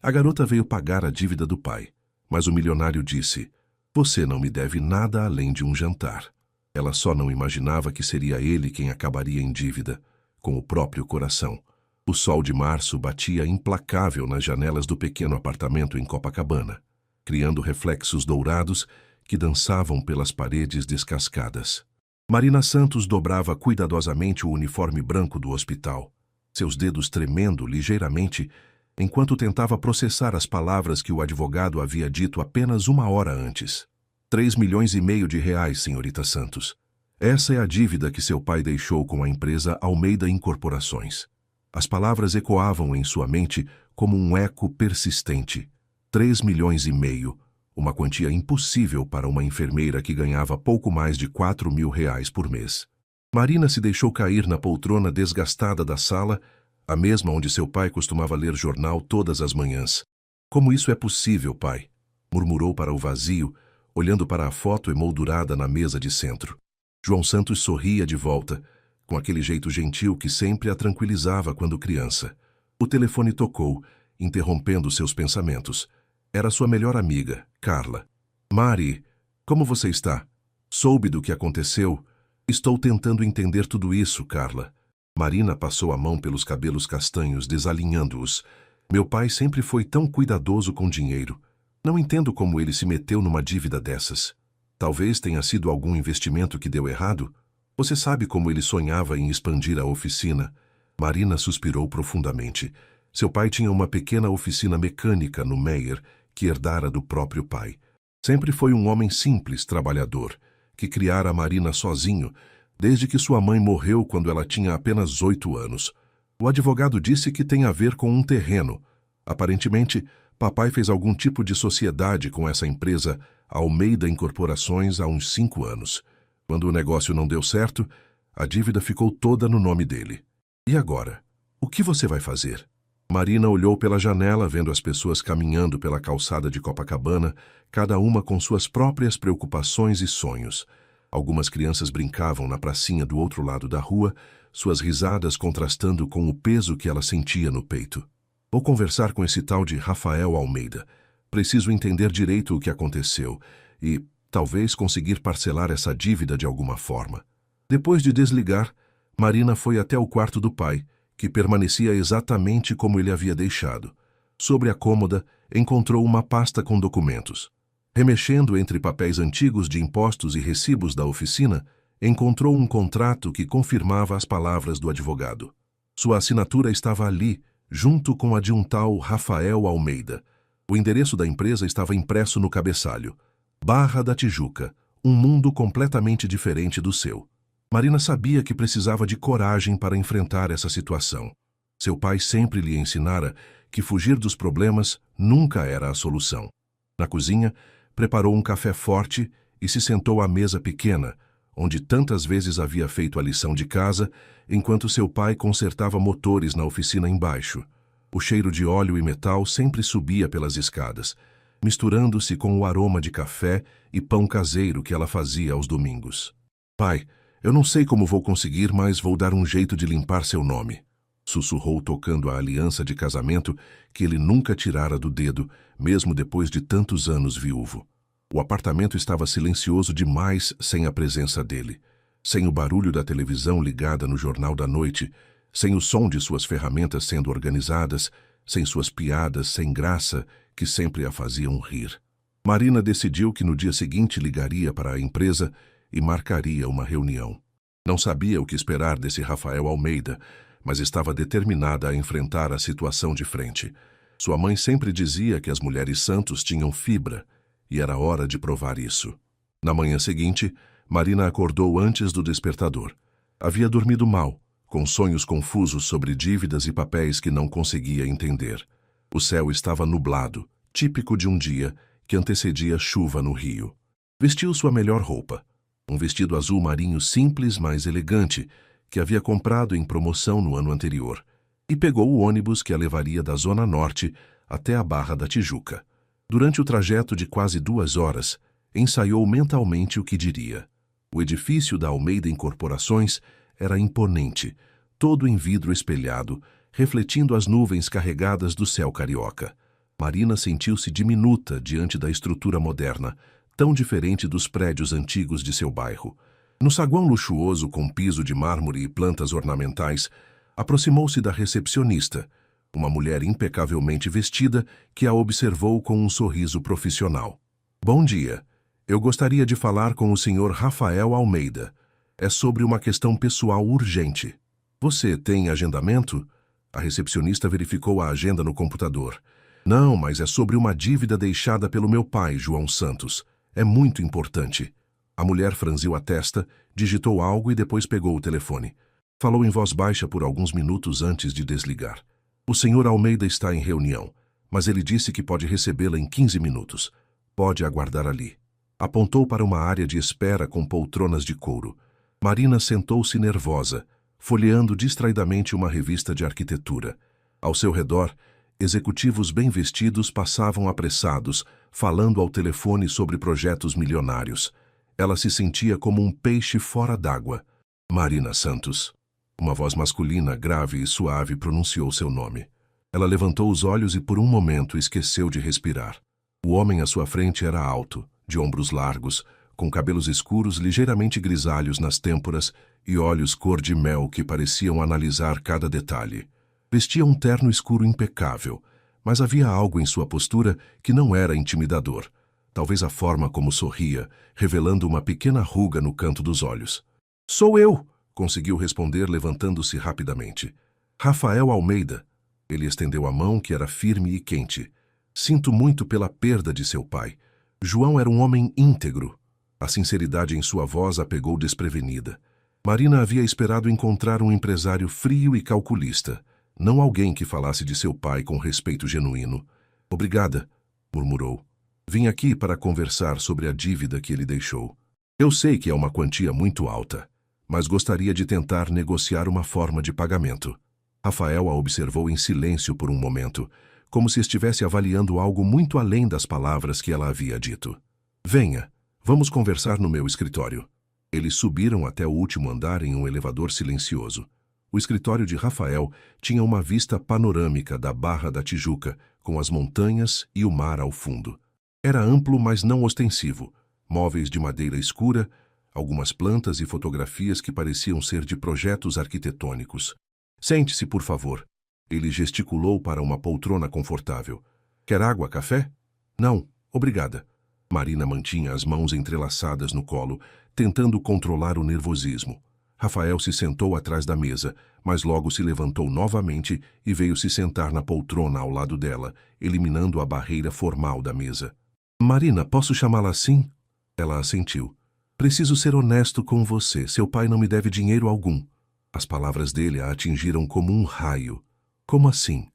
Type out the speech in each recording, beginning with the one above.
A garota veio pagar a dívida do pai, mas o milionário disse: "Você não me deve nada além de um jantar." Ela só não imaginava que seria ele quem acabaria em dívida, com o próprio coração. O sol de março batia implacável nas janelas do pequeno apartamento em Copacabana, criando reflexos dourados que dançavam pelas paredes descascadas. Marina Santos dobrava cuidadosamente o uniforme branco do hospital, seus dedos tremendo ligeiramente, enquanto tentava processar as palavras que o advogado havia dito apenas 1 hora antes. 3,5 milhões de reais, senhorita Santos. Essa é a dívida que seu pai deixou com a empresa Almeida Incorporações. As palavras ecoavam em sua mente como um eco persistente. 3,5 milhões, uma quantia impossível para uma enfermeira que ganhava pouco mais de 4.000 reais por mês. Marina se deixou cair na poltrona desgastada da sala, a mesma onde seu pai costumava ler jornal todas as manhãs. "Como isso é possível, pai?" murmurou para o vazio, olhando para a foto emoldurada na mesa de centro. João Santos sorria de volta, com aquele jeito gentil que sempre a tranquilizava quando criança. O telefone tocou, interrompendo seus pensamentos. Era sua melhor amiga, Carla. "Mari, como você está? Soube do que aconteceu? Estou tentando entender tudo isso, Carla." Marina passou a mão pelos cabelos castanhos, desalinhando-os. "Meu pai sempre foi tão cuidadoso com dinheiro. Não entendo como ele se meteu numa dívida dessas. Talvez tenha sido algum investimento que deu errado? Você sabe como ele sonhava em expandir a oficina?" Marina suspirou profundamente. Seu pai tinha uma pequena oficina mecânica no Meier, que herdara do próprio pai. Sempre foi um homem simples, trabalhador, que criara a Marina sozinho, desde que sua mãe morreu quando ela tinha apenas 8 anos. O advogado disse que tem a ver com um terreno. Aparentemente, papai fez algum tipo de sociedade com essa empresa Almeida Incorporações há uns 5 anos. Quando o negócio não deu certo, a dívida ficou toda no nome dele. "E agora? O que você vai fazer?" Marina olhou pela janela, vendo as pessoas caminhando pela calçada de Copacabana, cada uma com suas próprias preocupações e sonhos. Algumas crianças brincavam na pracinha do outro lado da rua, suas risadas contrastando com o peso que ela sentia no peito. "Vou conversar com esse tal de Rafael Almeida. Preciso entender direito o que aconteceu e, talvez, conseguir parcelar essa dívida de alguma forma." Depois de desligar, Marina foi até o quarto do pai, que permanecia exatamente como ele havia deixado. Sobre a cômoda, encontrou uma pasta com documentos. Remexendo entre papéis antigos de impostos e recibos da oficina, encontrou um contrato que confirmava as palavras do advogado. Sua assinatura estava ali, junto com a de um tal Rafael Almeida. O endereço da empresa estava impresso no cabeçalho. Barra da Tijuca, um mundo completamente diferente do seu. Marina sabia que precisava de coragem para enfrentar essa situação. Seu pai sempre lhe ensinara que fugir dos problemas nunca era a solução. Na cozinha, preparou um café forte e se sentou à mesa pequena, onde tantas vezes havia feito a lição de casa, enquanto seu pai consertava motores na oficina embaixo. O cheiro de óleo e metal sempre subia pelas escadas, misturando-se com o aroma de café e pão caseiro que ela fazia aos domingos. "Pai, eu não sei como vou conseguir, mas vou dar um jeito de limpar seu nome", sussurrou tocando a aliança de casamento que ele nunca tirara do dedo, mesmo depois de tantos anos viúvo. O apartamento estava silencioso demais sem a presença dele, sem o barulho da televisão ligada no jornal da noite, sem o som de suas ferramentas sendo organizadas, sem suas piadas sem graça que sempre a faziam rir. Marina decidiu que no dia seguinte ligaria para a empresa e marcaria uma reunião. Não sabia o que esperar desse Rafael Almeida, mas estava determinada a enfrentar a situação de frente. Sua mãe sempre dizia que as mulheres Santos tinham fibra, e era hora de provar isso. Na manhã seguinte, Marina acordou antes do despertador. Havia dormido mal, com sonhos confusos sobre dívidas e papéis que não conseguia entender. O céu estava nublado, típico de um dia que antecedia chuva no Rio. Vestiu sua melhor roupa, um vestido azul marinho simples, mas elegante, que havia comprado em promoção no ano anterior, e pegou o ônibus que a levaria da Zona Norte até a Barra da Tijuca. Durante o trajeto de quase 2 horas, ensaiou mentalmente o que diria. O edifício da Almeida Incorporações era imponente, todo em vidro espelhado, refletindo as nuvens carregadas do céu carioca. Marina sentiu-se diminuta diante da estrutura moderna, tão diferente dos prédios antigos de seu bairro. No saguão luxuoso com piso de mármore e plantas ornamentais, aproximou-se da recepcionista, uma mulher impecavelmente vestida que a observou com um sorriso profissional. Bom dia. Eu gostaria de falar com o Sr. Rafael Almeida. É sobre uma questão pessoal urgente. Você tem agendamento? A recepcionista verificou a agenda no computador. Não, mas é sobre uma dívida deixada pelo meu pai, João Santos. É muito importante. A mulher franziu a testa, digitou algo e depois pegou o telefone. Falou em voz baixa por alguns minutos antes de desligar. O Sr. Almeida está em reunião, mas ele disse que pode recebê-la em 15 minutos. Pode aguardar ali. Apontou para uma área de espera com poltronas de couro. Marina sentou-se nervosa, folheando distraidamente uma revista de arquitetura. Ao seu redor, executivos bem vestidos passavam apressados, falando ao telefone sobre projetos milionários. Ela se sentia como um peixe fora d'água. Marina Santos. Uma voz masculina, grave e suave, pronunciou seu nome. Ela levantou os olhos e por um momento esqueceu de respirar. O homem à sua frente era alto, de ombros largos, com cabelos escuros ligeiramente grisalhos nas têmporas e olhos cor de mel que pareciam analisar cada detalhe. Vestia um terno escuro impecável, mas havia algo em sua postura que não era intimidador. Talvez a forma como sorria, revelando uma pequena ruga no canto dos olhos. "Sou eu!" conseguiu responder levantando-se rapidamente. "Rafael Almeida." Ele estendeu a mão, que era firme e quente. "Sinto muito pela perda de seu pai. João era um homem íntegro." A sinceridade em sua voz a pegou desprevenida. Marina havia esperado encontrar um empresário frio e calculista, não alguém que falasse de seu pai com respeito genuíno. "Obrigada," murmurou. "Vim aqui para conversar sobre a dívida que ele deixou. Eu sei que é uma quantia muito alta, mas gostaria de tentar negociar uma forma de pagamento." Rafael a observou em silêncio por um momento, como se estivesse avaliando algo muito além das palavras que ela havia dito. "Venha, vamos conversar no meu escritório." Eles subiram até o último andar em um elevador silencioso. O escritório de Rafael tinha uma vista panorâmica da Barra da Tijuca, com as montanhas e o mar ao fundo. Era amplo, mas não ostensivo. Móveis de madeira escura, algumas plantas e fotografias que pareciam ser de projetos arquitetônicos. "Sente-se, por favor." Ele gesticulou para uma poltrona confortável. "Quer água, café?" "Não, obrigada." Marina mantinha as mãos entrelaçadas no colo, tentando controlar o nervosismo. Rafael se sentou atrás da mesa, mas logo se levantou novamente e veio se sentar na poltrona ao lado dela, eliminando a barreira formal da mesa. "Marina, posso chamá-la assim?" Ela assentiu. "Preciso ser honesto com você. Seu pai não me deve dinheiro algum." As palavras dele a atingiram como um raio. "Como assim?"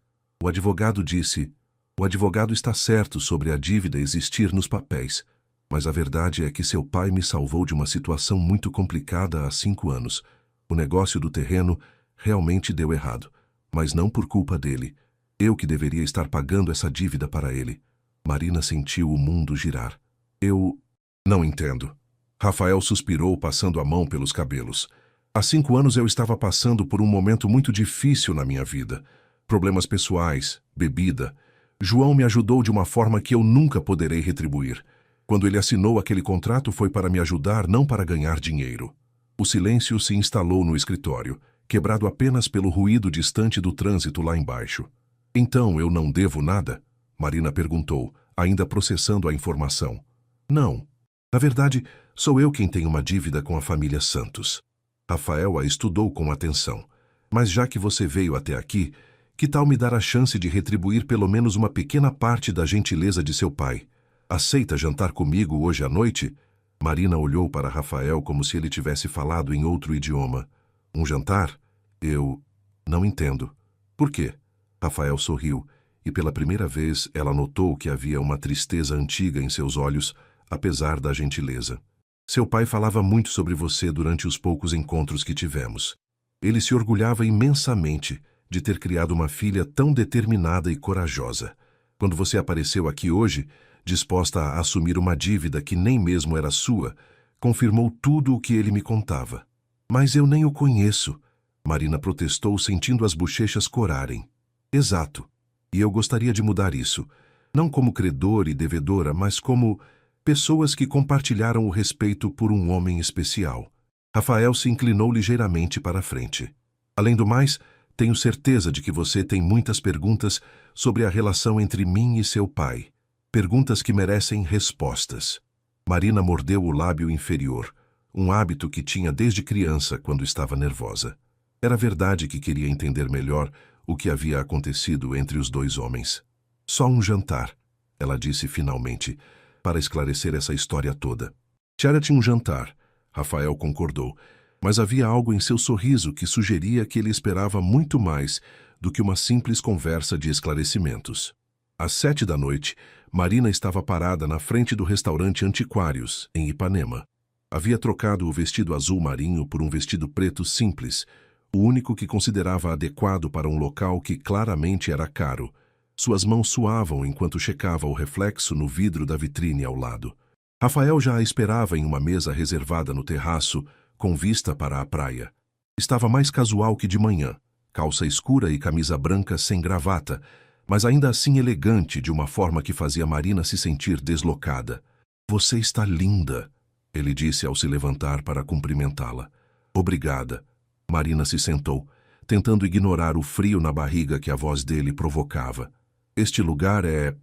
O advogado disse. "O advogado está certo sobre a dívida existir nos papéis, mas a verdade é que seu pai me salvou de uma situação muito complicada há 5 anos. O negócio do terreno realmente deu errado, mas não por culpa dele. Eu que deveria estar pagando essa dívida para ele." Marina sentiu o mundo girar. "Eu não entendo." Rafael suspirou, passando a mão pelos cabelos. "Há 5 anos eu estava passando por um momento muito difícil na minha vida. Problemas pessoais, bebida. João me ajudou de uma forma que eu nunca poderei retribuir. Quando ele assinou aquele contrato foi para me ajudar, não para ganhar dinheiro." O silêncio se instalou no escritório, quebrado apenas pelo ruído distante do trânsito lá embaixo. "Então eu não devo nada?" Marina perguntou, ainda processando a informação. "Não. Na verdade, sou eu quem tem uma dívida com a família Santos." Rafael a estudou com atenção. "Mas já que você veio até aqui, que tal me dar a chance de retribuir pelo menos uma pequena parte da gentileza de seu pai? Aceita jantar comigo hoje à noite?" Marina olhou para Rafael como se ele tivesse falado em outro idioma. "Um jantar? Eu não entendo." "Por quê?" Rafael sorriu, e pela primeira vez ela notou que havia uma tristeza antiga em seus olhos, apesar da gentileza. "Seu pai falava muito sobre você durante os poucos encontros que tivemos. Ele se orgulhava imensamente de ter criado uma filha tão determinada e corajosa. Quando você apareceu aqui hoje, disposta a assumir uma dívida que nem mesmo era sua, confirmou tudo o que ele me contava." "Mas eu nem o conheço." Marina protestou, sentindo as bochechas corarem. "Exato. E eu gostaria de mudar isso. Não como credor e devedora, mas como pessoas que compartilharam o respeito por um homem especial. Rafael se inclinou ligeiramente para a frente. Além do mais, tenho certeza de que você tem muitas perguntas sobre a relação entre mim e seu pai. Perguntas que merecem respostas. Marina mordeu o lábio inferior, um hábito que tinha desde criança quando estava nervosa. Era verdade que queria entender melhor o que havia acontecido entre os dois homens. Só um jantar, ela disse finalmente, para esclarecer essa história toda. Charity, um jantar, Rafael concordou, mas havia algo em seu sorriso que sugeria que ele esperava muito mais do que uma simples conversa de esclarecimentos. Às 7 da noite, Marina estava parada na frente do restaurante Antiquários, em Ipanema. Havia trocado o vestido azul marinho por um vestido preto simples, o único que considerava adequado para um local que claramente era caro. Suas mãos suavam enquanto checava o reflexo no vidro da vitrine ao lado. Rafael já a esperava em uma mesa reservada no terraço, com vista para a praia. Estava mais casual que de manhã, calça escura e camisa branca sem gravata, mas ainda assim elegante de uma forma que fazia Marina se sentir deslocada. "Você está linda", ele disse ao se levantar para cumprimentá-la. "Obrigada." Marina se sentou, tentando ignorar o frio na barriga que a voz dele provocava. "Este lugar é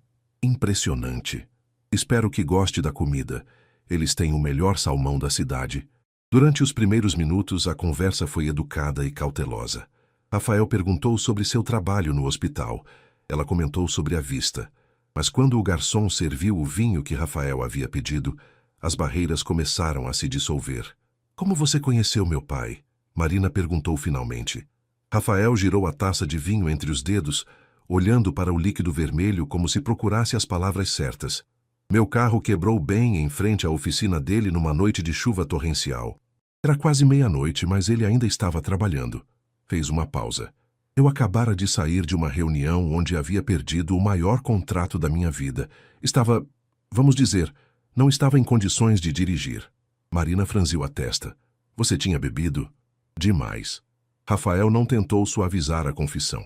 impressionante. Espero que goste da comida. Eles têm o melhor salmão da cidade." Durante os primeiros minutos, a conversa foi educada e cautelosa. Rafael perguntou sobre seu trabalho no hospital. Ela comentou sobre a vista. Mas quando o garçom serviu o vinho que Rafael havia pedido, as barreiras começaram a se dissolver. "Como você conheceu meu pai?" Marina perguntou finalmente. Rafael girou a taça de vinho entre os dedos, olhando para o líquido vermelho como se procurasse as palavras certas. "Meu carro quebrou bem em frente à oficina dele numa noite de chuva torrencial. Era quase meia-noite, mas ele ainda estava trabalhando." Fez uma pausa. "Eu acabara de sair de uma reunião onde havia perdido o maior contrato da minha vida. Estava, vamos dizer, não estava em condições de dirigir." Marina franziu a testa. "Você tinha bebido?" "Demais." Rafael não tentou suavizar a confissão.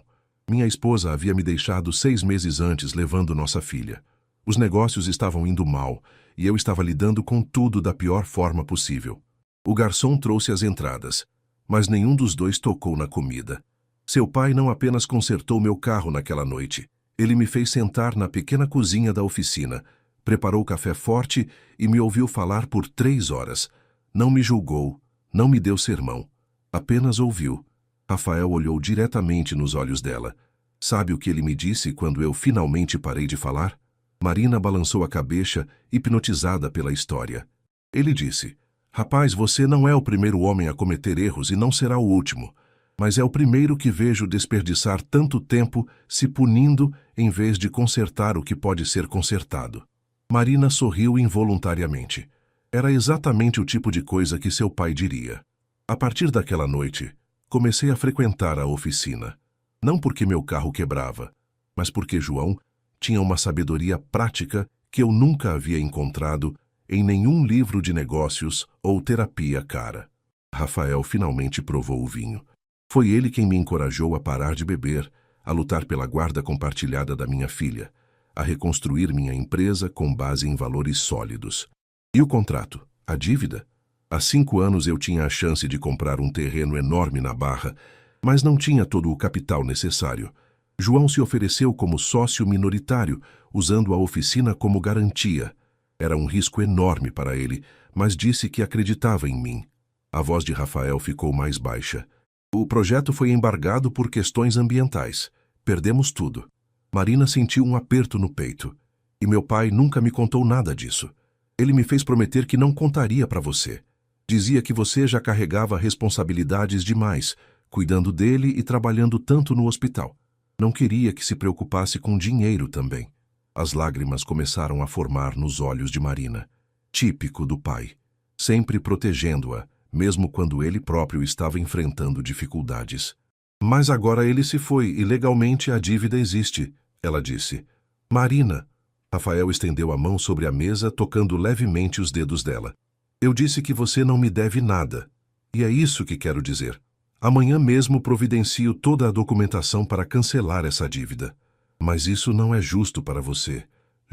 "Minha esposa havia me deixado 6 meses antes levando nossa filha. Os negócios estavam indo mal e eu estava lidando com tudo da pior forma possível." O garçom trouxe as entradas, mas nenhum dos dois tocou na comida. "Seu pai não apenas consertou meu carro naquela noite. Ele me fez sentar na pequena cozinha da oficina, preparou café forte e me ouviu falar por 3 horas. Não me julgou, não me deu sermão. Apenas ouviu." Rafael olhou diretamente nos olhos dela. "Sabe o que ele me disse quando eu finalmente parei de falar?" Marina balançou a cabeça, hipnotizada pela história. Ele disse: "Rapaz, você não é o primeiro homem a cometer erros e não será o último. Mas é o primeiro que vejo desperdiçar tanto tempo se punindo em vez de consertar o que pode ser consertado." Marina sorriu involuntariamente. Era exatamente o tipo de coisa que seu pai diria. A partir daquela noite, comecei a frequentar a oficina. Não porque meu carro quebrava, mas porque João tinha uma sabedoria prática que eu nunca havia encontrado em nenhum livro de negócios ou terapia cara. Rafael finalmente provou o vinho. Foi ele quem me encorajou a parar de beber, a lutar pela guarda compartilhada da minha filha, a reconstruir minha empresa com base em valores sólidos. E o contrato? A dívida? Há 5 anos eu tinha a chance de comprar um terreno enorme na Barra, mas não tinha todo o capital necessário. João se ofereceu como sócio minoritário, usando a oficina como garantia. Era um risco enorme para ele, mas disse que acreditava em mim. A voz de Rafael ficou mais baixa. "O projeto foi embargado por questões ambientais. Perdemos tudo." Marina sentiu um aperto no peito. "E meu pai nunca me contou nada disso. Ele me fez prometer que não contaria para você. Dizia que você já carregava responsabilidades demais, cuidando dele e trabalhando tanto no hospital. Não queria que se preocupasse com dinheiro também." As lágrimas começaram a formar nos olhos de Marina. Típico do pai. Sempre protegendo-a, mesmo quando ele próprio estava enfrentando dificuldades. "Mas agora ele se foi e legalmente a dívida existe", ela disse. "Marina." Rafael estendeu a mão sobre a mesa, tocando levemente os dedos dela. "Eu disse que você não me deve nada. E é isso que quero dizer. Amanhã mesmo providencio toda a documentação para cancelar essa dívida. Mas isso não é justo para você.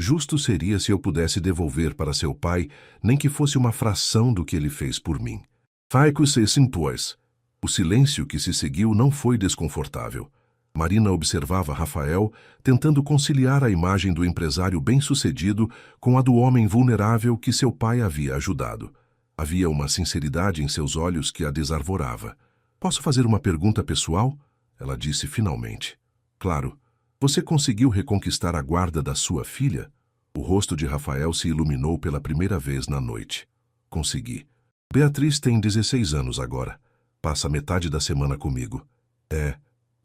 Justo seria se eu pudesse devolver para seu pai, nem que fosse uma fração do que ele fez por mim. Faico se impôs. O silêncio que se seguiu não foi desconfortável. Marina observava Rafael, tentando conciliar a imagem do empresário bem-sucedido com a do homem vulnerável que seu pai havia ajudado. Havia uma sinceridade em seus olhos que a desarvorava. Posso fazer uma pergunta pessoal? Ela disse finalmente. Claro. Você conseguiu reconquistar a guarda da sua filha? O rosto de Rafael se iluminou pela primeira vez na noite. Consegui. Beatriz tem 16 anos agora. Passa metade da semana comigo. É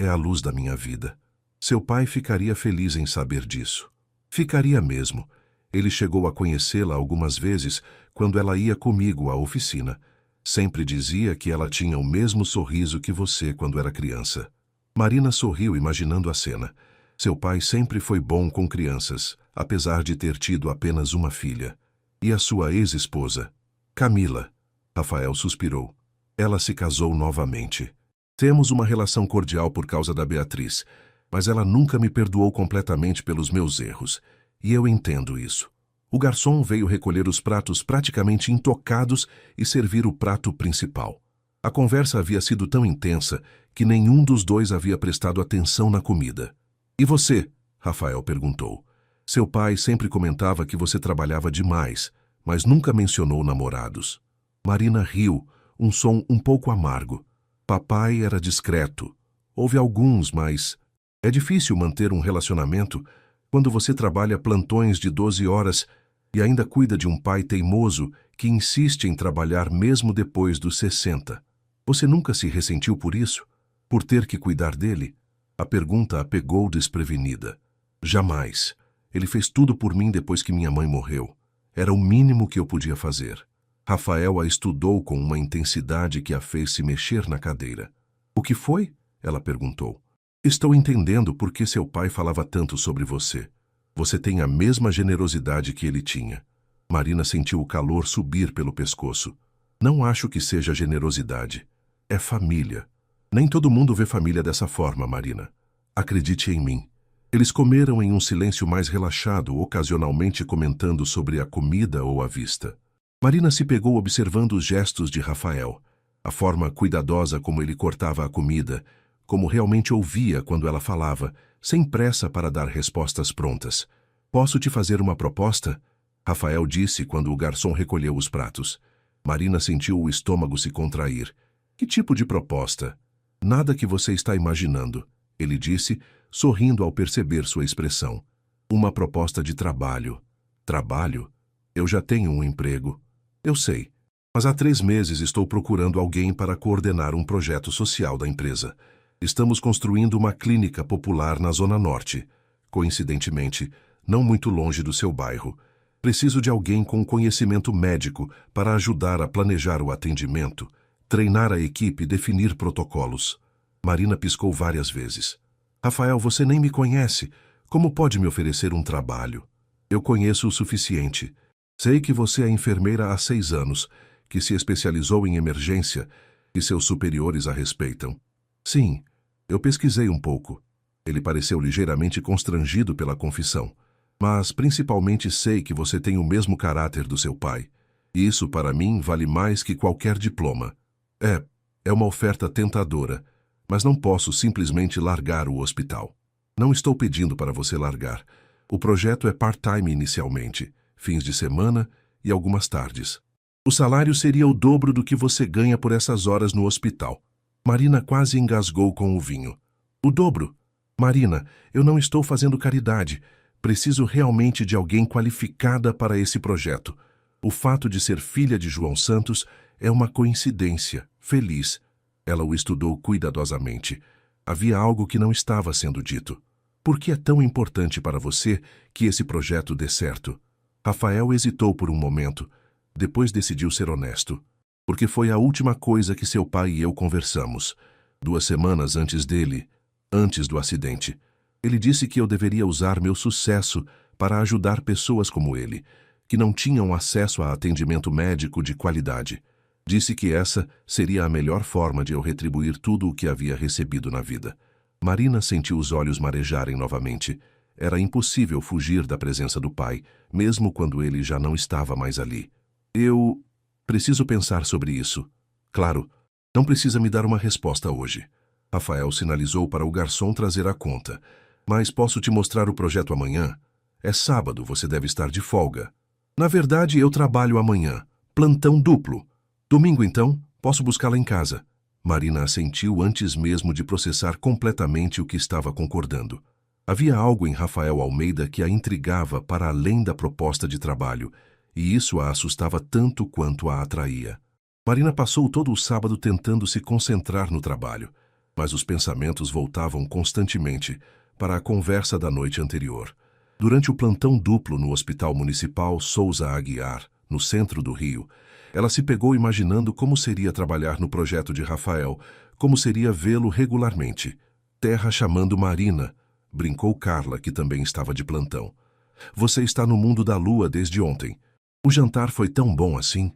a luz da minha vida. Seu pai ficaria feliz em saber disso. Ficaria mesmo. Ele chegou a conhecê-la algumas vezes quando ela ia comigo à oficina. Sempre dizia que ela tinha o mesmo sorriso que você quando era criança. Marina sorriu imaginando a cena. Seu pai sempre foi bom com crianças, apesar de ter tido apenas uma filha. E a sua ex-esposa? Camila. Rafael suspirou. Ela se casou novamente. Temos uma relação cordial por causa da Beatriz, mas ela nunca me perdoou completamente pelos meus erros, e eu entendo isso. O garçom veio recolher os pratos praticamente intocados e servir o prato principal. A conversa havia sido tão intensa que nenhum dos dois havia prestado atenção na comida. E você? Rafael perguntou. Seu pai sempre comentava que você trabalhava demais, mas nunca mencionou namorados. Marina riu, um som um pouco amargo. Papai era discreto. Houve alguns, mas é difícil manter um relacionamento quando você trabalha plantões de 12 horas e ainda cuida de um pai teimoso que insiste em trabalhar mesmo depois dos 60. Você nunca se ressentiu por isso? Por ter que cuidar dele? A pergunta a pegou desprevenida. Jamais. Ele fez tudo por mim depois que minha mãe morreu. Era o mínimo que eu podia fazer. Rafael a estudou com uma intensidade que a fez se mexer na cadeira. O que foi? Ela perguntou. Estou entendendo por que seu pai falava tanto sobre você. Você tem a mesma generosidade que ele tinha. Marina sentiu o calor subir pelo pescoço. Não acho que seja generosidade. É família. Nem todo mundo vê família dessa forma, Marina. Acredite em mim. Eles comeram em um silêncio mais relaxado, ocasionalmente comentando sobre a comida ou a vista. Marina se pegou observando os gestos de Rafael, a forma cuidadosa como ele cortava a comida, como realmente ouvia quando ela falava, sem pressa para dar respostas prontas. Posso te fazer uma proposta? Rafael disse quando o garçom recolheu os pratos. Marina sentiu o estômago se contrair. Que tipo de proposta? Nada que você está imaginando, ele disse, sorrindo ao perceber sua expressão. Uma proposta de trabalho. Trabalho? Eu já tenho um emprego. Eu sei, mas há 3 meses estou procurando alguém para coordenar um projeto social da empresa. Estamos construindo uma clínica popular na Zona Norte. Coincidentemente, não muito longe do seu bairro. Preciso de alguém com conhecimento médico para ajudar a planejar o atendimento, treinar a equipe e definir protocolos. Marina piscou várias vezes. Rafael, você nem me conhece. Como pode me oferecer um trabalho? Eu conheço o suficiente. Sei que você é enfermeira há 6 anos, que se especializou em emergência e seus superiores a respeitam. Sim, eu pesquisei um pouco. Ele pareceu ligeiramente constrangido pela confissão. Mas principalmente sei que você tem o mesmo caráter do seu pai. Isso, para mim, vale mais que qualquer diploma. É uma oferta tentadora, mas não posso simplesmente largar o hospital. Não estou pedindo para você largar. O projeto é part-time inicialmente, fins de semana e algumas tardes. O salário seria o dobro do que você ganha por essas horas no hospital. Marina quase engasgou com o vinho. O dobro? Marina, eu não estou fazendo caridade. Preciso realmente de alguém qualificada para esse projeto. O fato de ser filha de João Santos é uma coincidência, feliz. Ela o estudou cuidadosamente. Havia algo que não estava sendo dito. Por que é tão importante para você que esse projeto dê certo? Rafael hesitou por um momento. Depois decidiu ser honesto. Porque foi a última coisa que seu pai e eu conversamos. 2 semanas antes do acidente. Ele disse que eu deveria usar meu sucesso para ajudar pessoas como ele, que não tinham acesso a atendimento médico de qualidade. Disse que essa seria a melhor forma de eu retribuir tudo o que havia recebido na vida. Marina sentiu os olhos marejarem novamente. Era impossível fugir da presença do pai, mesmo quando ele já não estava mais ali. Eu preciso pensar sobre isso. Claro, não precisa me dar uma resposta hoje. Rafael sinalizou para o garçom trazer a conta. Mas posso te mostrar o projeto amanhã? É sábado, você deve estar de folga. Na verdade, eu trabalho amanhã. Plantão duplo. Domingo, então, posso buscá-la em casa. Marina assentiu antes mesmo de processar completamente o que estava concordando. Havia algo em Rafael Almeida que a intrigava para além da proposta de trabalho, e isso a assustava tanto quanto a atraía. Marina passou todo o sábado tentando se concentrar no trabalho, mas os pensamentos voltavam constantemente para a conversa da noite anterior. Durante o plantão duplo no Hospital Municipal Souza Aguiar, no centro do Rio, ela se pegou imaginando como seria trabalhar no projeto de Rafael, como seria vê-lo regularmente. Terra chamando Marina, brincou Carla, que também estava de plantão. Você está no mundo da lua desde ontem. O jantar foi tão bom assim?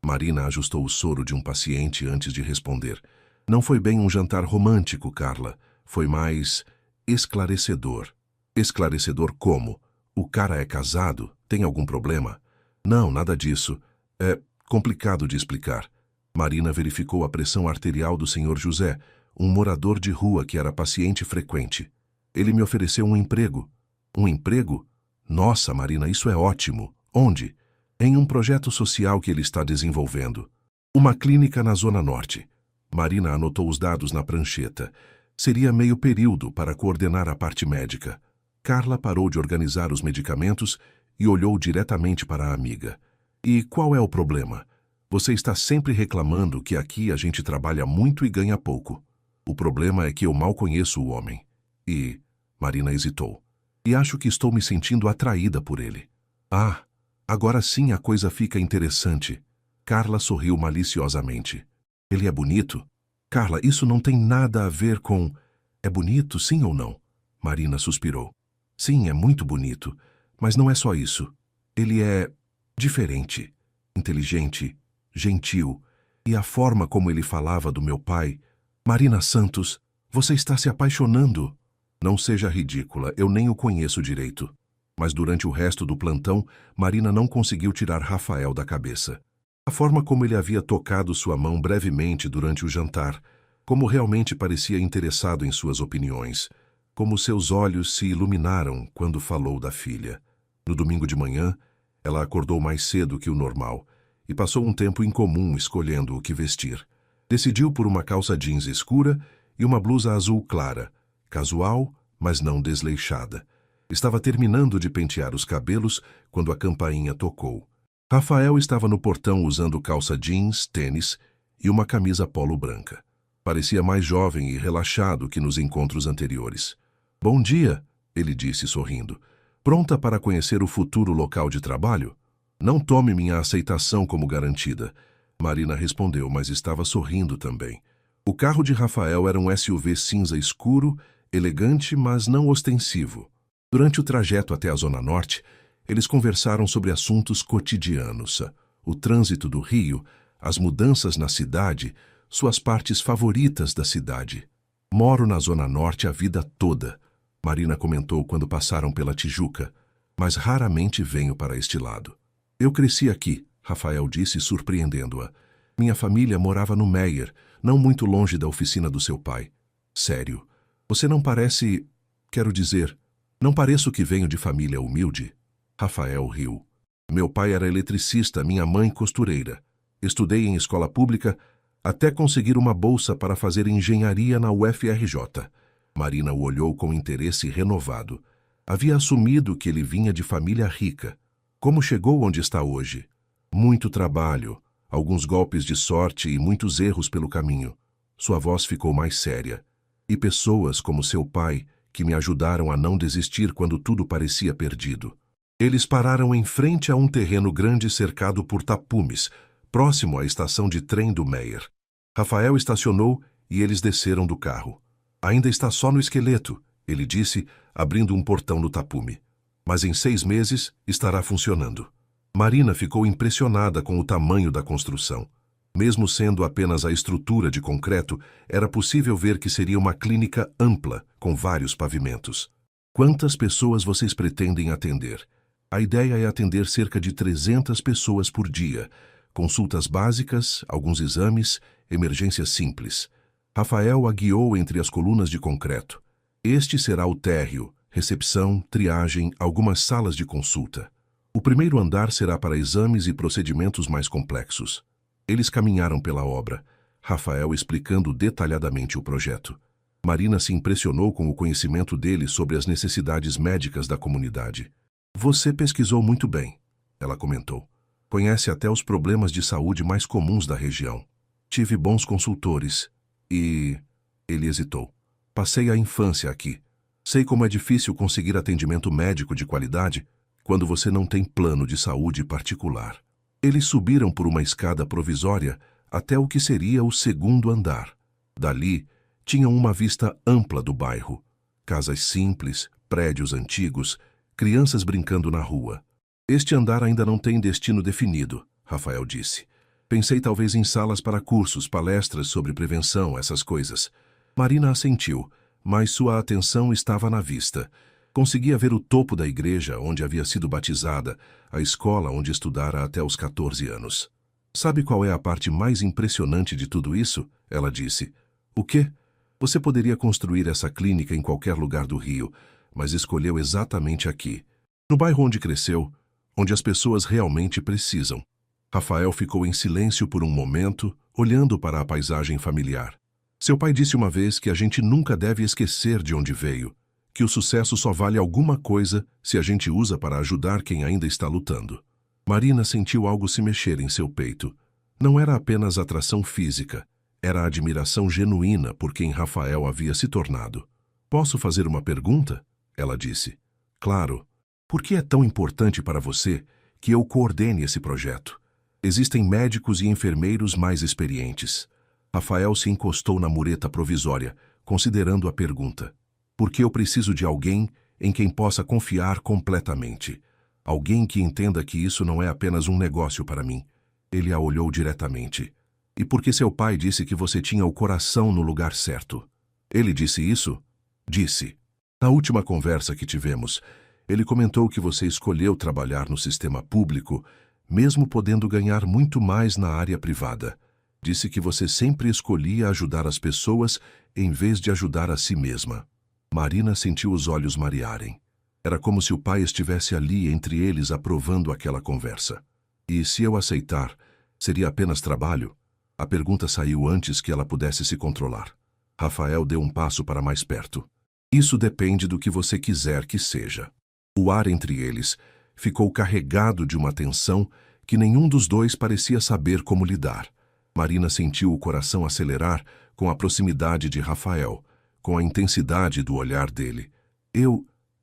Marina ajustou o soro de um paciente antes de responder. Não foi bem um jantar romântico, Carla. Foi mais esclarecedor. Esclarecedor como? O cara é casado? Tem algum problema? Não, nada disso. É complicado de explicar. Marina verificou a pressão arterial do Sr. José, um morador de rua que era paciente frequente. Ele me ofereceu um emprego. Um emprego? Nossa, Marina, isso é ótimo. Onde? Em um projeto social que ele está desenvolvendo. Uma clínica na Zona Norte. Marina anotou os dados na prancheta. Seria meio período para coordenar a parte médica. Carla parou de organizar os medicamentos e olhou diretamente para a amiga. E qual é o problema? Você está sempre reclamando que aqui a gente trabalha muito e ganha pouco. O problema é que eu mal conheço o homem. E... Marina hesitou. E acho que estou me sentindo atraída por ele. Ah, agora sim a coisa fica interessante. Carla sorriu maliciosamente. Ele é bonito? Carla, isso não tem nada a ver com... É bonito, sim ou não? Marina suspirou. Sim, é muito bonito. Mas não é só isso. Ele é... diferente. Inteligente. Gentil. E a forma como ele falava do meu pai... Marina Santos, você está se apaixonando. Não seja ridícula, eu nem o conheço direito. Mas durante o resto do plantão, Marina não conseguiu tirar Rafael da cabeça. A forma como ele havia tocado sua mão brevemente durante o jantar, como realmente parecia interessado em suas opiniões, como seus olhos se iluminaram quando falou da filha. No domingo de manhã, ela acordou mais cedo que o normal e passou um tempo incomum escolhendo o que vestir. Decidiu por uma calça jeans escura e uma blusa azul clara, casual, mas não desleixada. Estava terminando de pentear os cabelos quando a campainha tocou. Rafael estava no portão usando calça jeans, tênis e uma camisa polo branca. Parecia mais jovem e relaxado que nos encontros anteriores. Bom dia, ele disse sorrindo. Pronta para conhecer o futuro local de trabalho? Não tome minha aceitação como garantida. Marina respondeu, mas estava sorrindo também. O carro de Rafael era um SUV cinza escuro, elegante, mas não ostensivo. Durante o trajeto até a Zona Norte, eles conversaram sobre assuntos cotidianos, o trânsito do Rio, as mudanças na cidade, suas partes favoritas da cidade. Moro na Zona Norte a vida toda, Marina comentou quando passaram pela Tijuca, mas raramente venho para este lado. Eu cresci aqui, Rafael disse, surpreendendo-a. Minha família morava no Meier, não muito longe da oficina do seu pai. Sério, você não parece... Quero dizer, não pareço que venho de família humilde. Rafael riu. Meu pai era eletricista, minha mãe costureira. Estudei em escola pública até conseguir uma bolsa para fazer engenharia na UFRJ. Marina o olhou com interesse renovado. Havia assumido que ele vinha de família rica. Como chegou onde está hoje? Muito trabalho, alguns golpes de sorte e muitos erros pelo caminho. Sua voz ficou mais séria. E pessoas como seu pai, que me ajudaram a não desistir quando tudo parecia perdido. Eles pararam em frente a um terreno grande cercado por tapumes, próximo à estação de trem do Meier. Rafael estacionou e eles desceram do carro. Ainda está só no esqueleto, ele disse, abrindo um portão no tapume. Mas em 6 meses estará funcionando. Marina ficou impressionada com o tamanho da construção. Mesmo sendo apenas a estrutura de concreto, era possível ver que seria uma clínica ampla, com vários pavimentos. Quantas pessoas vocês pretendem atender? A ideia é atender cerca de 300 pessoas por dia. Consultas básicas, alguns exames, emergências simples. Rafael a guiou entre as colunas de concreto. Este será o térreo, recepção, triagem, algumas salas de consulta. O primeiro andar será para exames e procedimentos mais complexos. Eles caminharam pela obra, Rafael explicando detalhadamente o projeto. Marina se impressionou com o conhecimento dele sobre as necessidades médicas da comunidade. Você pesquisou muito bem, ela comentou. Conhece até os problemas de saúde mais comuns da região. Tive bons consultores e... Ele hesitou. Passei a infância aqui. Sei como é difícil conseguir atendimento médico de qualidade quando você não tem plano de saúde particular. Eles subiram por uma escada provisória até o que seria o segundo andar. Dali, tinham uma vista ampla do bairro. Casas simples, prédios antigos, crianças brincando na rua. Este andar ainda não tem destino definido, Rafael disse. Pensei talvez em salas para cursos, palestras sobre prevenção, essas coisas. Marina assentiu, mas sua atenção estava na vista. Conseguia ver o topo da igreja onde havia sido batizada, a escola onde estudara até os 14 anos. Sabe qual é a parte mais impressionante de tudo isso? Ela disse. O quê? Você poderia construir essa clínica em qualquer lugar do Rio, mas escolheu exatamente aqui, no bairro onde cresceu, onde as pessoas realmente precisam. Rafael ficou em silêncio por um momento, olhando para a paisagem familiar. Seu pai disse uma vez que a gente nunca deve esquecer de onde veio, que o sucesso só vale alguma coisa se a gente usa para ajudar quem ainda está lutando. Marina sentiu algo se mexer em seu peito. Não era apenas atração física, era a admiração genuína por quem Rafael havia se tornado. Posso fazer uma pergunta? Ela disse. Claro. Por que é tão importante para você que eu coordene esse projeto? Existem médicos e enfermeiros mais experientes. Rafael se encostou na mureta provisória, considerando a pergunta. Porque eu preciso de alguém em quem possa confiar completamente. Alguém que entenda que isso não é apenas um negócio para mim. Ele a olhou diretamente. E porque seu pai disse que você tinha o coração no lugar certo. Ele disse isso? Disse. Na última conversa que tivemos, ele comentou que você escolheu trabalhar no sistema público, mesmo podendo ganhar muito mais na área privada. Disse que você sempre escolhia ajudar as pessoas em vez de ajudar a si mesma. Marina sentiu os olhos marearem. Era como se o pai estivesse ali entre eles aprovando aquela conversa. E se eu aceitar, seria apenas trabalho? A pergunta saiu antes que ela pudesse se controlar. Rafael deu um passo para mais perto. Isso depende do que você quiser que seja. O ar entre eles ficou carregado de uma tensão que nenhum dos dois parecia saber como lidar. Marina sentiu o coração acelerar com a proximidade de Rafael, com a intensidade do olhar dele.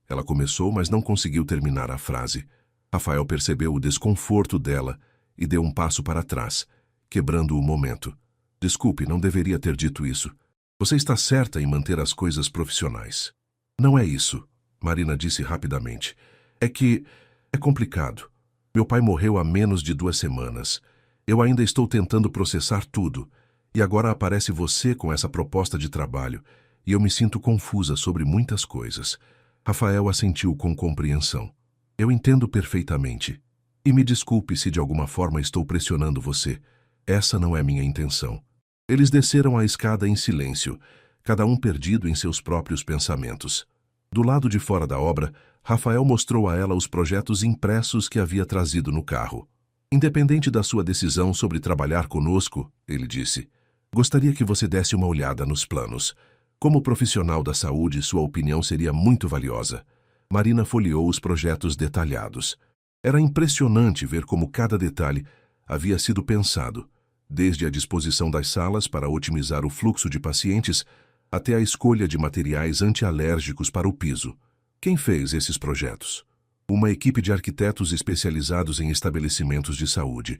Ela começou, mas não conseguiu terminar a frase. Rafael percebeu o desconforto dela e deu um passo para trás, quebrando o momento. Desculpe, não deveria ter dito isso. Você está certa em manter as coisas profissionais. Não é isso, Marina disse rapidamente. É que é complicado. Meu pai morreu há menos de 2 semanas. Eu ainda estou tentando processar tudo. E agora aparece você com essa proposta de trabalho. E eu me sinto confusa sobre muitas coisas. Rafael assentiu com compreensão. Eu entendo perfeitamente. E me desculpe se de alguma forma estou pressionando você. Essa não é minha intenção. Eles desceram a escada em silêncio, cada um perdido em seus próprios pensamentos. Do lado de fora da obra, Rafael mostrou a ela os projetos impressos que havia trazido no carro. Independente da sua decisão sobre trabalhar conosco, ele disse, gostaria que você desse uma olhada nos planos. Como profissional da saúde, sua opinião seria muito valiosa. Marina folheou os projetos detalhados. Era impressionante ver como cada detalhe havia sido pensado, desde a disposição das salas para otimizar o fluxo de pacientes até a escolha de materiais antialérgicos para o piso. Quem fez esses projetos? Uma equipe de arquitetos especializados em estabelecimentos de saúde,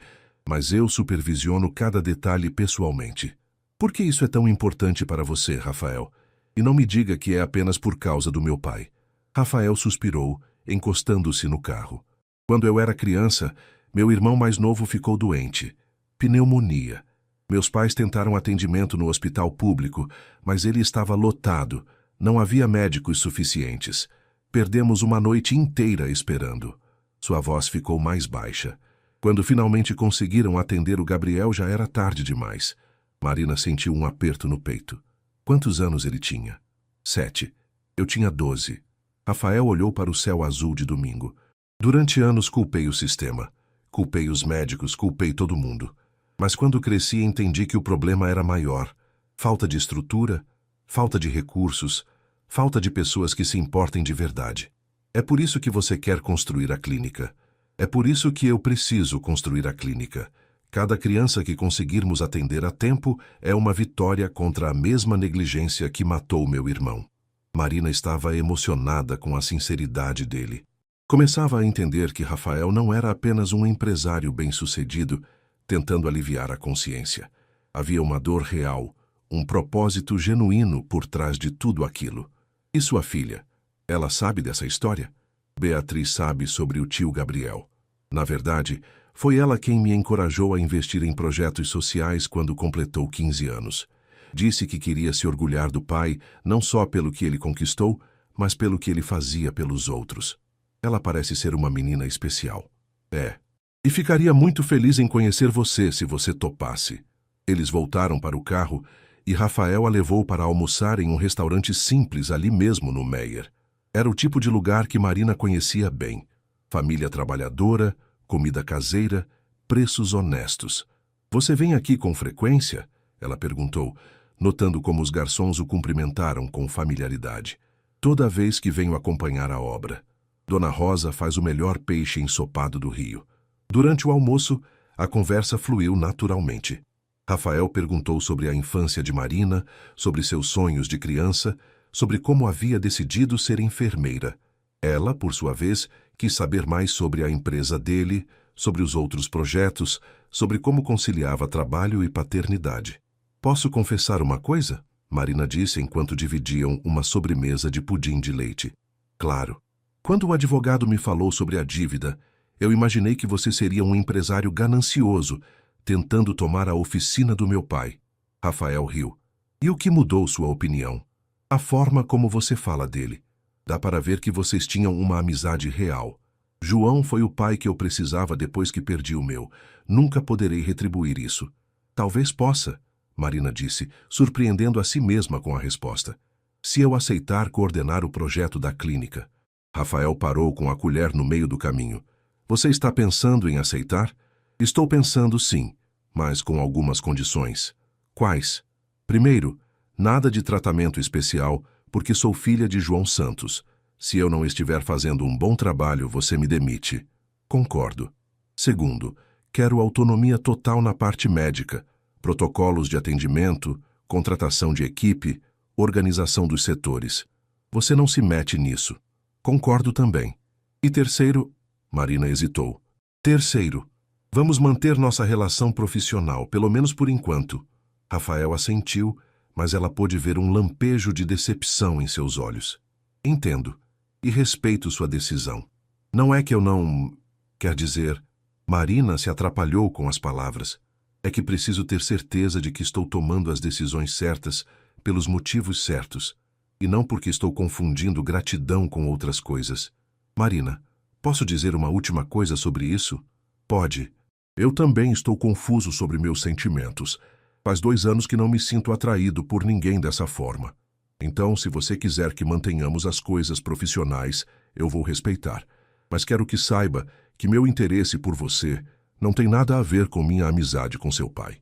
mas eu supervisiono cada detalhe pessoalmente. Por que isso é tão importante para você, Rafael? E não me diga que é apenas por causa do meu pai. Rafael suspirou, encostando-se no carro. Quando eu era criança, meu irmão mais novo ficou doente. Pneumonia. Meus pais tentaram atendimento no hospital público, mas ele estava lotado. Não havia médicos suficientes. Perdemos uma noite inteira esperando. Sua voz ficou mais baixa. Quando finalmente conseguiram atender o Gabriel, já era tarde demais. Marina sentiu um aperto no peito. Quantos anos ele tinha? 7. Eu tinha 12. Rafael olhou para o céu azul de domingo. Durante anos culpei o sistema. Culpei os médicos, culpei todo mundo. Mas quando cresci entendi que o problema era maior. Falta de estrutura, falta de recursos, falta de pessoas que se importem de verdade. É por isso que você quer construir a clínica. É por isso que eu preciso construir a clínica. Cada criança que conseguirmos atender a tempo é uma vitória contra a mesma negligência que matou meu irmão. Marina estava emocionada com a sinceridade dele. Começava a entender que Rafael não era apenas um empresário bem-sucedido, tentando aliviar a consciência. Havia uma dor real, um propósito genuíno por trás de tudo aquilo. E sua filha? Ela sabe dessa história? Beatriz sabe sobre o tio Gabriel. Na verdade, foi ela quem me encorajou a investir em projetos sociais quando completou 15 anos. Disse que queria se orgulhar do pai, não só pelo que ele conquistou, mas pelo que ele fazia pelos outros. Ela parece ser uma menina especial. É. E ficaria muito feliz em conhecer você se você topasse. Eles voltaram para o carro e Rafael a levou para almoçar em um restaurante simples ali mesmo no Meier. Era o tipo de lugar que Marina conhecia bem. Família trabalhadora, comida caseira, preços honestos. Você vem aqui com frequência? Ela perguntou, notando como os garçons o cumprimentaram com familiaridade. Toda vez que venho acompanhar a obra. Dona Rosa faz o melhor peixe ensopado do Rio. Durante o almoço, a conversa fluiu naturalmente. Rafael perguntou sobre a infância de Marina, sobre seus sonhos de criança, sobre como havia decidido ser enfermeira. Ela, por sua vez, quis saber mais sobre a empresa dele, sobre os outros projetos, sobre como conciliava trabalho e paternidade. Posso confessar uma coisa? Marina disse enquanto dividiam uma sobremesa de pudim de leite. Claro. Quando o advogado me falou sobre a dívida, eu imaginei que você seria um empresário ganancioso, tentando tomar a oficina do meu pai. Rafael riu. E o que mudou sua opinião? A forma como você fala dele. Dá para ver que vocês tinham uma amizade real. João foi o pai que eu precisava depois que perdi o meu. Nunca poderei retribuir isso. Talvez possa, Marina disse, surpreendendo a si mesma com a resposta. Se eu aceitar coordenar o projeto da clínica. Rafael parou com a colher no meio do caminho. Você está pensando em aceitar? Estou pensando sim, mas com algumas condições. Quais? Primeiro, nada de tratamento especial, porque sou filha de João Santos. Se eu não estiver fazendo um bom trabalho, você me demite. Concordo. Segundo, quero autonomia total na parte médica, protocolos de atendimento, contratação de equipe, organização dos setores. Você não se mete nisso. Concordo também. E terceiro, Marina hesitou. Terceiro, vamos manter nossa relação profissional, pelo menos por enquanto. Rafael assentiu, mas ela pôde ver um lampejo de decepção em seus olhos. Entendo, e respeito sua decisão. Não é que eu não... Quer dizer, Marina se atrapalhou com as palavras. É que preciso ter certeza de que estou tomando as decisões certas pelos motivos certos, e não porque estou confundindo gratidão com outras coisas. Marina, posso dizer uma última coisa sobre isso? Pode. Eu também estou confuso sobre meus sentimentos. Faz 2 anos que não me sinto atraído por ninguém dessa forma. Então, se você quiser que mantenhamos as coisas profissionais, eu vou respeitar. Mas quero que saiba que meu interesse por você não tem nada a ver com minha amizade com seu pai.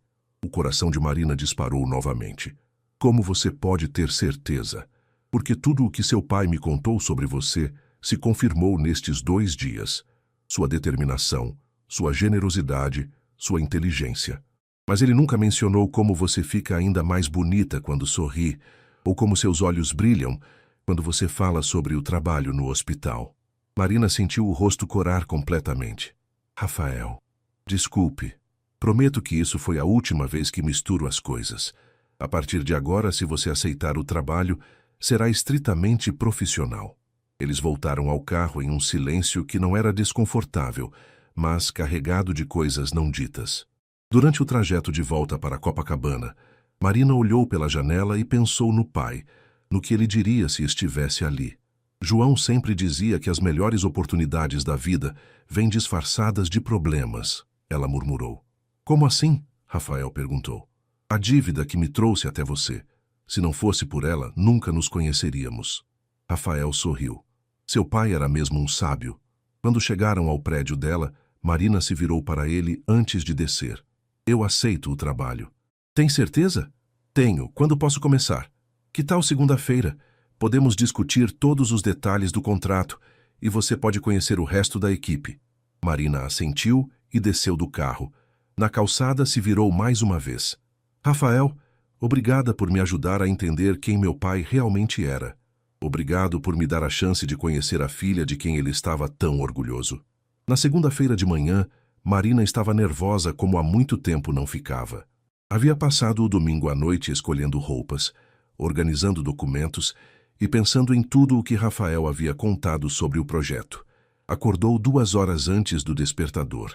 O coração de Marina disparou novamente. Como você pode ter certeza? Porque tudo o que seu pai me contou sobre você se confirmou nestes 2 dias. Sua determinação, sua generosidade, sua inteligência. Mas ele nunca mencionou como você fica ainda mais bonita quando sorri, ou como seus olhos brilham quando você fala sobre o trabalho no hospital. Marina sentiu o rosto corar completamente. Rafael, desculpe. Prometo que isso foi a última vez que misturo as coisas. A partir de agora, se você aceitar o trabalho, será estritamente profissional. Eles voltaram ao carro em um silêncio que não era desconfortável, mas carregado de coisas não ditas. Durante o trajeto de volta para Copacabana, Marina olhou pela janela e pensou no pai, no que ele diria se estivesse ali. João sempre dizia que as melhores oportunidades da vida vêm disfarçadas de problemas, ela murmurou. Como assim? Rafael perguntou. A dívida que me trouxe até você. Se não fosse por ela, nunca nos conheceríamos. Rafael sorriu. Seu pai era mesmo um sábio. Quando chegaram ao prédio dela, Marina se virou para ele antes de descer. Eu aceito o trabalho. Tem certeza? Tenho. Quando posso começar? Que tal segunda-feira? Podemos discutir todos os detalhes do contrato e você pode conhecer o resto da equipe. Marina assentiu e desceu do carro. Na calçada se virou mais uma vez. Rafael, obrigada por me ajudar a entender quem meu pai realmente era. Obrigado por me dar a chance de conhecer a filha de quem ele estava tão orgulhoso. Na segunda-feira de manhã, Marina estava nervosa como há muito tempo não ficava. Havia passado o domingo à noite escolhendo roupas, organizando documentos e pensando em tudo o que Rafael havia contado sobre o projeto. Acordou 2 horas antes do despertador.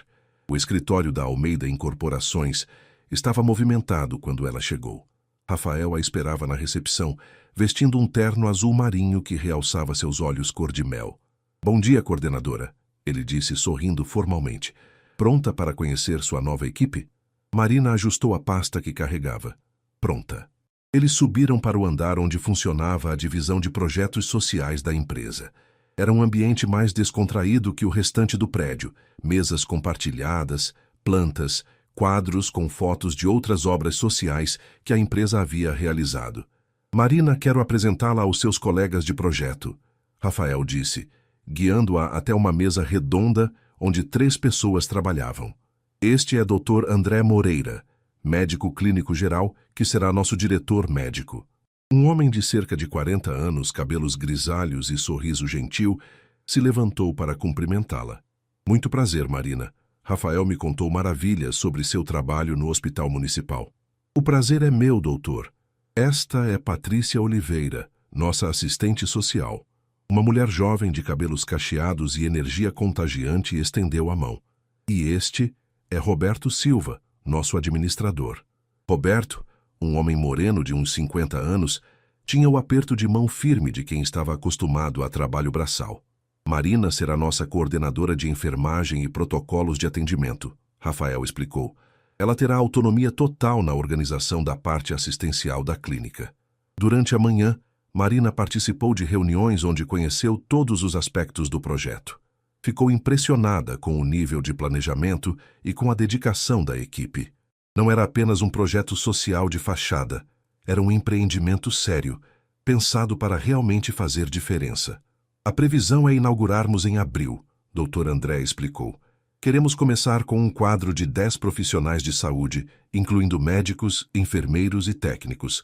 O escritório da Almeida Incorporações estava movimentado quando ela chegou. Rafael a esperava na recepção, vestindo um terno azul marinho que realçava seus olhos cor de mel. Bom dia, coordenadora, ele disse sorrindo formalmente. Pronta para conhecer sua nova equipe? Marina ajustou a pasta que carregava. Pronta. Eles subiram para o andar onde funcionava a divisão de projetos sociais da empresa. Era um ambiente mais descontraído que o restante do prédio, mesas compartilhadas, plantas, quadros com fotos de outras obras sociais que a empresa havia realizado. Marina, quero apresentá-la aos seus colegas de projeto, Rafael disse, guiando-a até uma mesa redonda onde 3 pessoas trabalhavam. Este é Dr. André Moreira, médico clínico geral, que será nosso diretor médico. Um homem de cerca de 40 anos, cabelos grisalhos e sorriso gentil, se levantou para cumprimentá-la. Muito prazer, Marina. Rafael me contou maravilhas sobre seu trabalho no Hospital Municipal. O prazer é meu, doutor. Esta é Patrícia Oliveira, nossa assistente social. Uma mulher jovem de cabelos cacheados e energia contagiante estendeu a mão. E este é Roberto Silva, nosso administrador. Roberto, um homem moreno de uns 50 anos, tinha o aperto de mão firme de quem estava acostumado a trabalho braçal. Marina será nossa coordenadora de enfermagem e protocolos de atendimento, Rafael explicou. Ela terá autonomia total na organização da parte assistencial da clínica. Durante a manhã, Marina participou de reuniões onde conheceu todos os aspectos do projeto. Ficou impressionada com o nível de planejamento e com a dedicação da equipe. Não era apenas um projeto social de fachada, era um empreendimento sério, pensado para realmente fazer diferença. A previsão é inaugurarmos em abril, Dr. André explicou. Queremos começar com um quadro de 10 profissionais de saúde, incluindo médicos, enfermeiros e técnicos.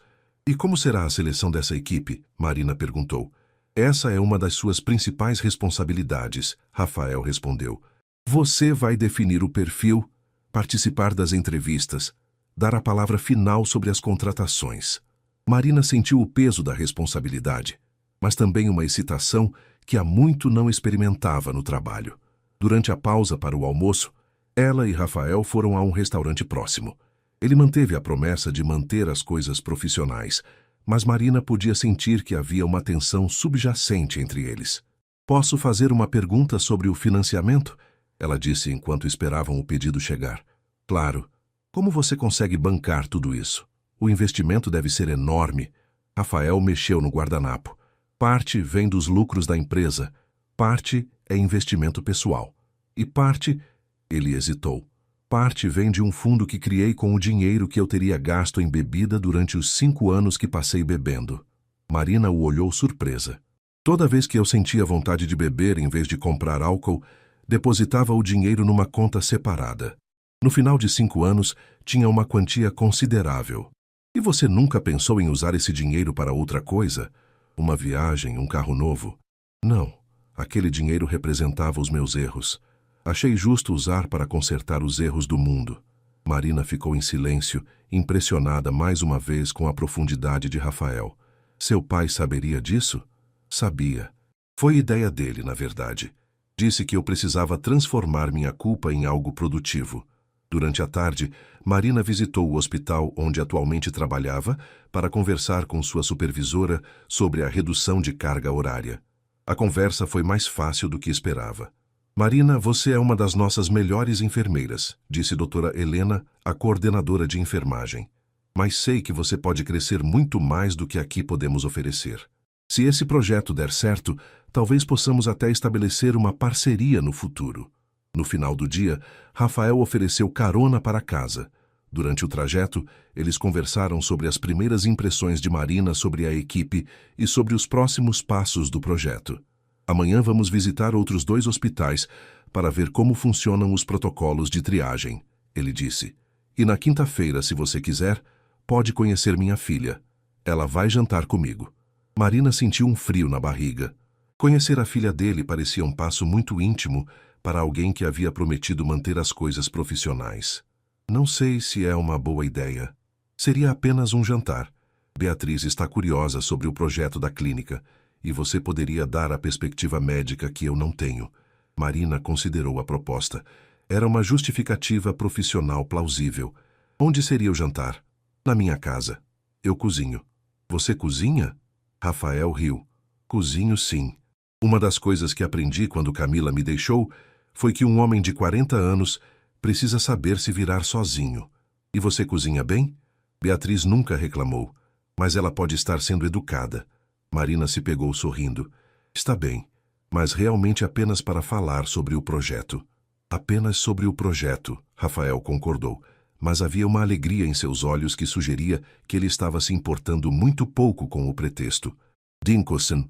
E como será a seleção dessa equipe? Marina perguntou. Essa é uma das suas principais responsabilidades, Rafael respondeu. Você vai definir o perfil, participar das entrevistas, dar a palavra final sobre as contratações. Marina sentiu o peso da responsabilidade, mas também uma excitação que há muito não experimentava no trabalho. Durante a pausa para o almoço, ela e Rafael foram a um restaurante próximo. Ele manteve a promessa de manter as coisas profissionais, mas Marina podia sentir que havia uma tensão subjacente entre eles. Posso fazer uma pergunta sobre o financiamento? Ela disse enquanto esperavam o pedido chegar. Claro. Como você consegue bancar tudo isso? O investimento deve ser enorme. Rafael mexeu no guardanapo. Parte vem dos lucros da empresa, parte é investimento pessoal. E parte, ele hesitou, parte vem de um fundo que criei com o dinheiro que eu teria gasto em bebida durante os 5 anos que passei bebendo. Marina o olhou surpresa. Toda vez que eu sentia vontade de beber em vez de comprar álcool, depositava o dinheiro numa conta separada. No final de 5 anos, tinha uma quantia considerável. E você nunca pensou em usar esse dinheiro para outra coisa? Uma viagem, um carro novo? Não. Aquele dinheiro representava os meus erros. Achei justo usar para consertar os erros do mundo. Marina ficou em silêncio, impressionada mais uma vez com a profundidade de Rafael. Seu pai saberia disso? Sabia. Foi ideia dele, na verdade. Disse que eu precisava transformar minha culpa em algo produtivo. Durante a tarde, Marina visitou o hospital onde atualmente trabalhava para conversar com sua supervisora sobre a redução de carga horária. A conversa foi mais fácil do que esperava. Marina, você é uma das nossas melhores enfermeiras, disse doutora Helena, a coordenadora de enfermagem. Mas sei que você pode crescer muito mais do que aqui podemos oferecer. Se esse projeto der certo, talvez possamos até estabelecer uma parceria no futuro. No final do dia, Rafael ofereceu carona para casa. Durante o trajeto, eles conversaram sobre as primeiras impressões de Marina sobre a equipe e sobre os próximos passos do projeto. Amanhã vamos visitar outros 2 hospitais para ver como funcionam os protocolos de triagem, ele disse. E na quinta-feira, se você quiser, pode conhecer minha filha. Ela vai jantar comigo. Marina sentiu um frio na barriga. Conhecer a filha dele parecia um passo muito íntimo para alguém que havia prometido manter as coisas profissionais. Não sei se é uma boa ideia. Seria apenas um jantar. Beatriz está curiosa sobre o projeto da clínica e você poderia dar a perspectiva médica que eu não tenho. Marina considerou a proposta. Era uma justificativa profissional plausível. Onde seria o jantar? Na minha casa. Eu cozinho. Você cozinha? Rafael riu. Cozinho, sim. Uma das coisas que aprendi quando Camila me deixou foi que um homem de 40 anos precisa saber se virar sozinho. E você cozinha bem? Beatriz nunca reclamou, mas ela pode estar sendo educada. Marina se pegou sorrindo. Está bem, mas realmente apenas para falar sobre o projeto. Apenas sobre o projeto, Rafael concordou, mas havia uma alegria em seus olhos que sugeria que ele estava se importando muito pouco com o pretexto. Dinkelson.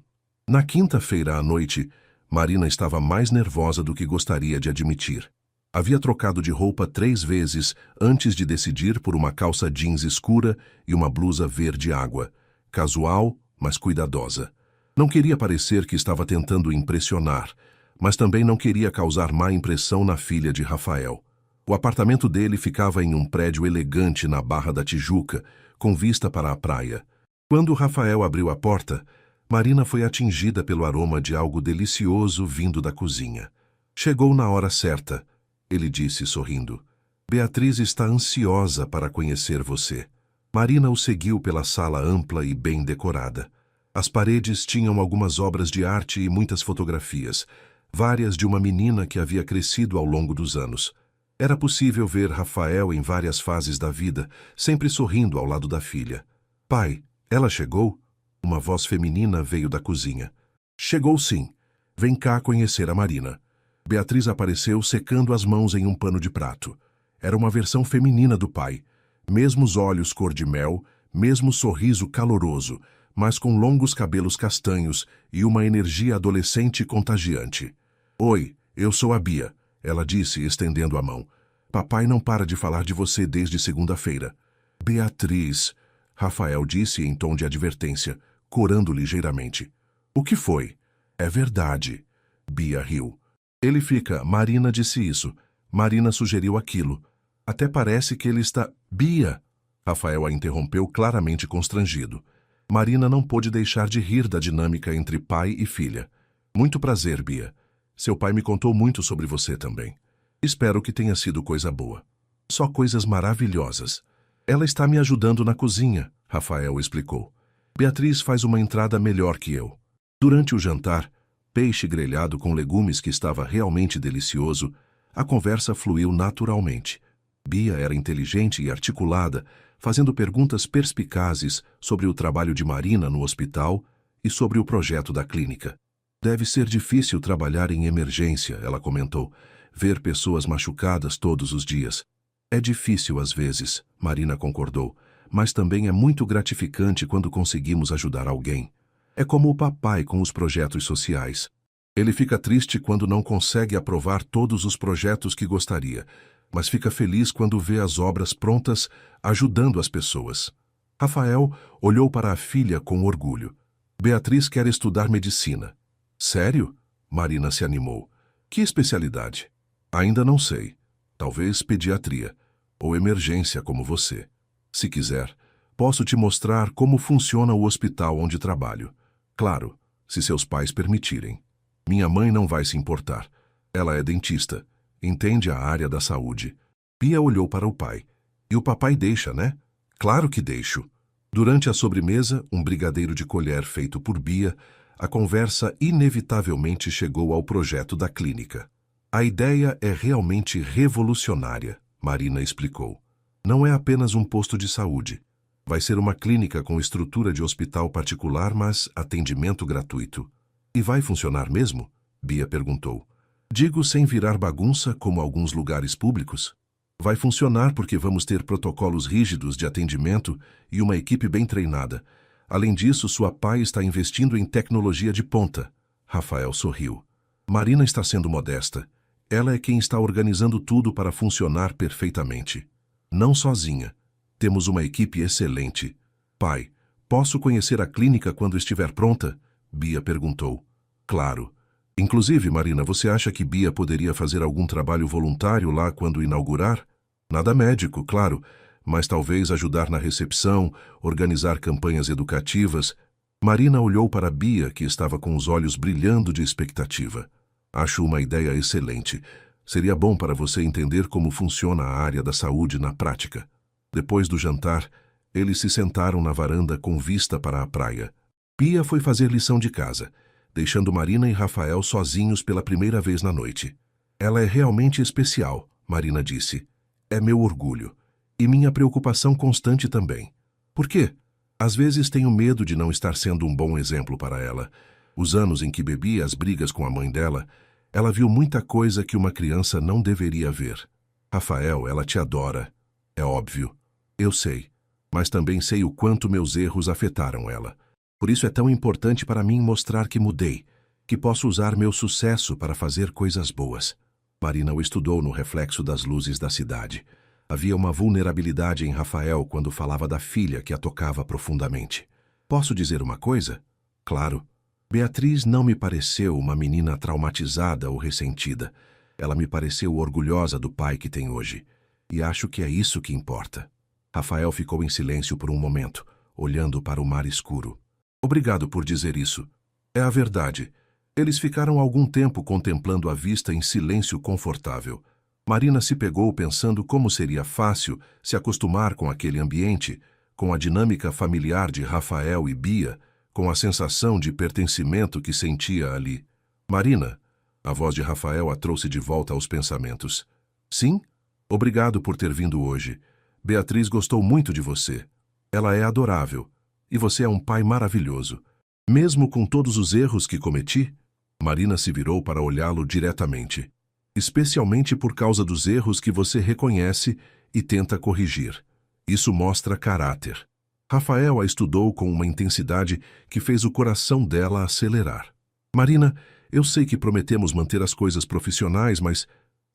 Na quinta-feira à noite, Marina estava mais nervosa do que gostaria de admitir. Havia trocado de roupa 3 vezes antes de decidir por uma calça jeans escura e uma blusa verde água. Casual, mas cuidadosa. Não queria parecer que estava tentando impressionar, mas também não queria causar má impressão na filha de Rafael. O apartamento dele ficava em um prédio elegante na Barra da Tijuca, com vista para a praia. Quando Rafael abriu a porta, Marina foi atingida pelo aroma de algo delicioso vindo da cozinha. Chegou na hora certa, ele disse sorrindo. Beatriz está ansiosa para conhecer você. Marina o seguiu pela sala ampla e bem decorada. As paredes tinham algumas obras de arte e muitas fotografias, várias de uma menina que havia crescido ao longo dos anos. Era possível ver Rafael em várias fases da vida, sempre sorrindo ao lado da filha. Pai, ela chegou? Uma voz feminina veio da cozinha. Chegou sim. Vem cá conhecer a Marina. Beatriz apareceu secando as mãos em um pano de prato. Era uma versão feminina do pai. Mesmos olhos cor de mel, mesmo sorriso caloroso, mas com longos cabelos castanhos e uma energia adolescente contagiante. Oi, eu sou a Bia, ela disse, estendendo a mão. Papai não para de falar de você desde segunda-feira. Beatriz, Rafael disse em tom de advertência, corando ligeiramente. O que foi? É verdade. Bia riu. Ele fica, Marina disse isso. Marina sugeriu aquilo. Até parece que ele está... Bia! Rafael a interrompeu claramente constrangido. Marina não pôde deixar de rir da dinâmica entre pai e filha. Muito prazer, Bia. Seu pai me contou muito sobre você também. Espero que tenha sido coisa boa. Só coisas maravilhosas. Ela está me ajudando na cozinha, Rafael explicou. Beatriz faz uma entrada melhor que eu. Durante o jantar, peixe grelhado com legumes que estava realmente delicioso, a conversa fluiu naturalmente. Bia era inteligente e articulada, fazendo perguntas perspicazes sobre o trabalho de Marina no hospital e sobre o projeto da clínica. Deve ser difícil trabalhar em emergência, ela comentou, ver pessoas machucadas todos os dias. É difícil às vezes, Marina concordou, mas também é muito gratificante quando conseguimos ajudar alguém. É como o papai com os projetos sociais. Ele fica triste quando não consegue aprovar todos os projetos que gostaria, mas fica feliz quando vê as obras prontas ajudando as pessoas. Rafael olhou para a filha com orgulho. Beatriz quer estudar medicina. Sério? Marina se animou. Que especialidade? Ainda não sei. Talvez pediatria, ou emergência como você. Se quiser, posso te mostrar como funciona o hospital onde trabalho. Claro, se seus pais permitirem. Minha mãe não vai se importar. Ela é dentista. Entende a área da saúde. Bia olhou para o pai. E o papai deixa, né? Claro que deixo. Durante a sobremesa, um brigadeiro de colher feito por Bia a conversa inevitavelmente chegou ao projeto da clínica. A ideia é realmente revolucionária, Marina explicou. Não é apenas um posto de saúde. Vai ser uma clínica com estrutura de hospital particular, mas atendimento gratuito. E vai funcionar mesmo? Bia perguntou. Digo sem virar bagunça como alguns lugares públicos. Vai funcionar porque vamos ter protocolos rígidos de atendimento e uma equipe bem treinada. Além disso, sua pai está investindo em tecnologia de ponta. Rafael sorriu. Marina está sendo modesta. Ela é quem está organizando tudo para funcionar perfeitamente. Não sozinha. Temos uma equipe excelente. Pai, posso conhecer a clínica quando estiver pronta? Bia perguntou. Claro. Inclusive, Marina, você acha que Bia poderia fazer algum trabalho voluntário lá quando inaugurar? Nada médico, claro, mas talvez ajudar na recepção, organizar campanhas educativas. Marina olhou para Bia, que estava com os olhos brilhando de expectativa. Acho uma ideia excelente. Seria bom para você entender como funciona a área da saúde na prática. Depois do jantar, eles se sentaram na varanda com vista para a praia. Bia foi fazer lição de casa, deixando Marina e Rafael sozinhos pela primeira vez na noite. Ela é realmente especial, Marina disse. É meu orgulho. E minha preocupação constante também. Por quê? Às vezes tenho medo de não estar sendo um bom exemplo para ela. Os anos em que bebi as brigas com a mãe dela, ela viu muita coisa que uma criança não deveria ver. Rafael, ela te adora. É óbvio. Eu sei. Mas também sei o quanto meus erros afetaram ela. Por isso é tão importante para mim mostrar que mudei, que posso usar meu sucesso para fazer coisas boas. Marina o estudou no reflexo das luzes da cidade. Havia uma vulnerabilidade em Rafael quando falava da filha que a tocava profundamente. Posso dizer uma coisa? Claro. Beatriz não me pareceu uma menina traumatizada ou ressentida. Ela me pareceu orgulhosa do pai que tem hoje. E acho que é isso que importa. Rafael ficou em silêncio por um momento, olhando para o mar escuro. Obrigado por dizer isso. É a verdade. Eles ficaram algum tempo contemplando a vista em silêncio confortável. Marina se pegou pensando como seria fácil se acostumar com aquele ambiente, com a dinâmica familiar de Rafael e Bia, com a sensação de pertencimento que sentia ali. Marina, a voz de Rafael a trouxe de volta aos pensamentos. Sim? Obrigado por ter vindo hoje. Beatriz gostou muito de você. Ela é adorável. E você é um pai maravilhoso. Mesmo com todos os erros que cometi? Marina se virou para olhá-lo diretamente. Especialmente por causa dos erros que você reconhece e tenta corrigir. Isso mostra caráter. Rafael a estudou com uma intensidade que fez o coração dela acelerar. Marina, eu sei que prometemos manter as coisas profissionais,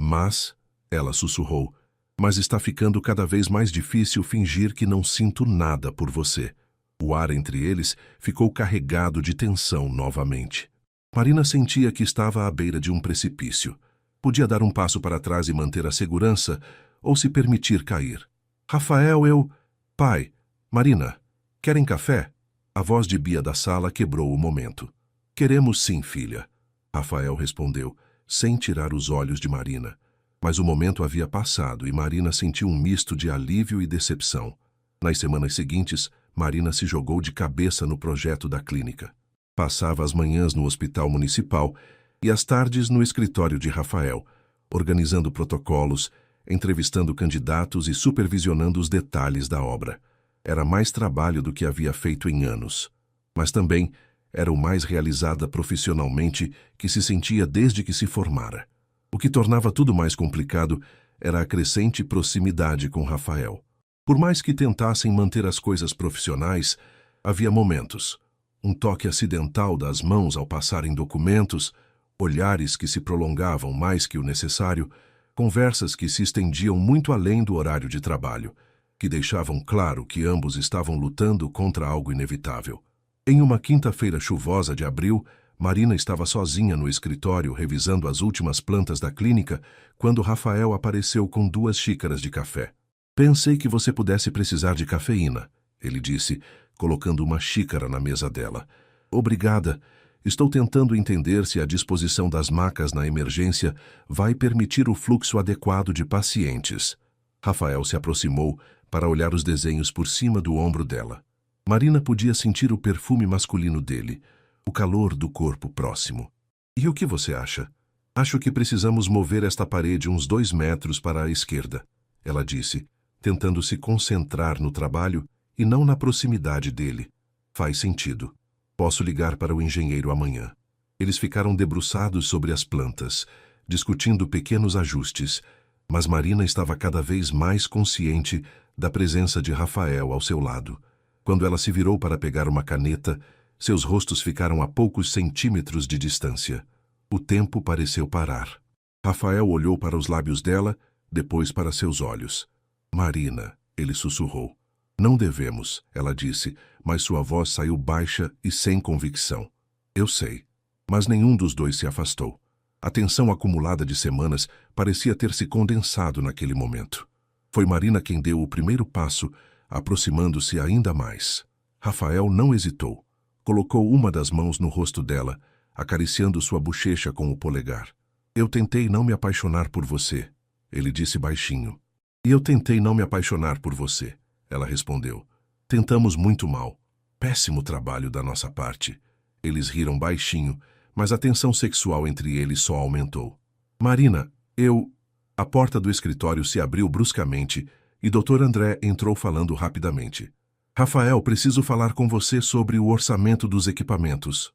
mas, ela sussurrou, mas está ficando cada vez mais difícil fingir que não sinto nada por você. O ar entre eles ficou carregado de tensão novamente. Marina sentia que estava à beira de um precipício. Podia dar um passo para trás e manter a segurança, ou se permitir cair. Rafael, Pai, Marina, querem café? A voz de Bia da sala quebrou o momento. Queremos sim, filha. Rafael respondeu, sem tirar os olhos de Marina. Mas o momento havia passado e Marina sentiu um misto de alívio e decepção. Nas semanas seguintes, Marina se jogou de cabeça no projeto da clínica. Passava as manhãs no hospital municipal e as tardes no escritório de Rafael, organizando protocolos, entrevistando candidatos e supervisionando os detalhes da obra. Era mais trabalho do que havia feito em anos. Mas também era o mais realizada profissionalmente que se sentia desde que se formara. O que tornava tudo mais complicado era a crescente proximidade com Rafael. Por mais que tentassem manter as coisas profissionais, havia momentos. Um toque acidental das mãos ao passarem documentos, olhares que se prolongavam mais que o necessário, conversas que se estendiam muito além do horário de trabalho, que deixavam claro que ambos estavam lutando contra algo inevitável. Em uma quinta-feira chuvosa de abril, Marina estava sozinha no escritório revisando as últimas plantas da clínica quando Rafael apareceu com 2 xícaras de café. Pensei que você pudesse precisar de cafeína, ele disse, colocando uma xícara na mesa dela. Obrigada. Estou tentando entender se a disposição das macas na emergência vai permitir o fluxo adequado de pacientes. Rafael se aproximou para olhar os desenhos por cima do ombro dela. Marina podia sentir o perfume masculino dele, o calor do corpo próximo. E o que você acha? Acho que precisamos mover esta parede uns 2 metros para a esquerda, ela disse, tentando se concentrar no trabalho e não na proximidade dele. Faz sentido. Posso ligar para o engenheiro amanhã. Eles ficaram debruçados sobre as plantas, discutindo pequenos ajustes, mas Marina estava cada vez mais consciente da presença de Rafael ao seu lado. Quando ela se virou para pegar uma caneta, seus rostos ficaram a poucos centímetros de distância. O tempo pareceu parar. Rafael olhou para os lábios dela, depois para seus olhos. Marina, ele sussurrou. Não devemos, ela disse, mas sua voz saiu baixa e sem convicção. Eu sei. Mas nenhum dos dois se afastou. A tensão acumulada de semanas parecia ter se condensado naquele momento. Foi Marina quem deu o primeiro passo, aproximando-se ainda mais. Rafael não hesitou. Colocou uma das mãos no rosto dela, acariciando sua bochecha com o polegar. Eu tentei não me apaixonar por você, ele disse baixinho. E eu tentei não me apaixonar por você, ela respondeu. Tentamos muito mal. Péssimo trabalho da nossa parte. Eles riram baixinho, mas a tensão sexual entre eles só aumentou. Marina, A porta do escritório se abriu bruscamente e Dr. André entrou falando rapidamente. Rafael, preciso falar com você sobre o orçamento dos equipamentos.